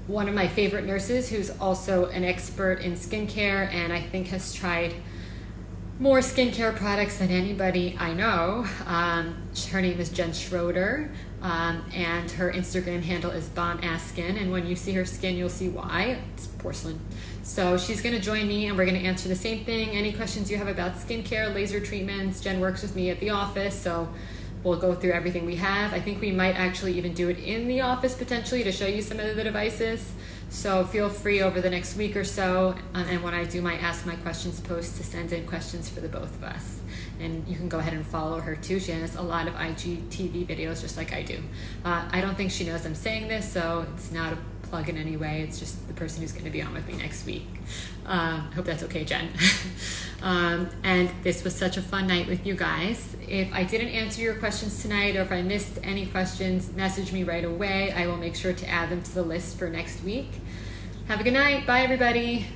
one of my favorite nurses who's also an expert in skincare and I think has tried more skincare products than anybody I know. Her name is Jen Schroeder, and her Instagram handle is Bomb Ass Skin. And when you see her skin, you'll see why. It's porcelain. So she's going to join me, and we're going to answer the same thing. Any questions you have about skincare, laser treatments. Jen works with me at the office, so we'll go through everything we have. I think we might actually even do it in the office potentially to show you some of the devices. So feel free over the next week or so, and when I do my Ask My Questions post, to send in questions for the both of us. And you can go ahead and follow her too. She has a lot of IGTV videos just like I do. I don't think she knows I'm saying this, so it's not a plug in any way. It's just the person who's going to be on with me next week. I hope that's okay, Jen. And this was such a fun night with you guys. If I didn't answer your questions tonight, or if I missed any questions, message me right away. I will make sure to add them to the list for next week. Have a good night. Bye, everybody.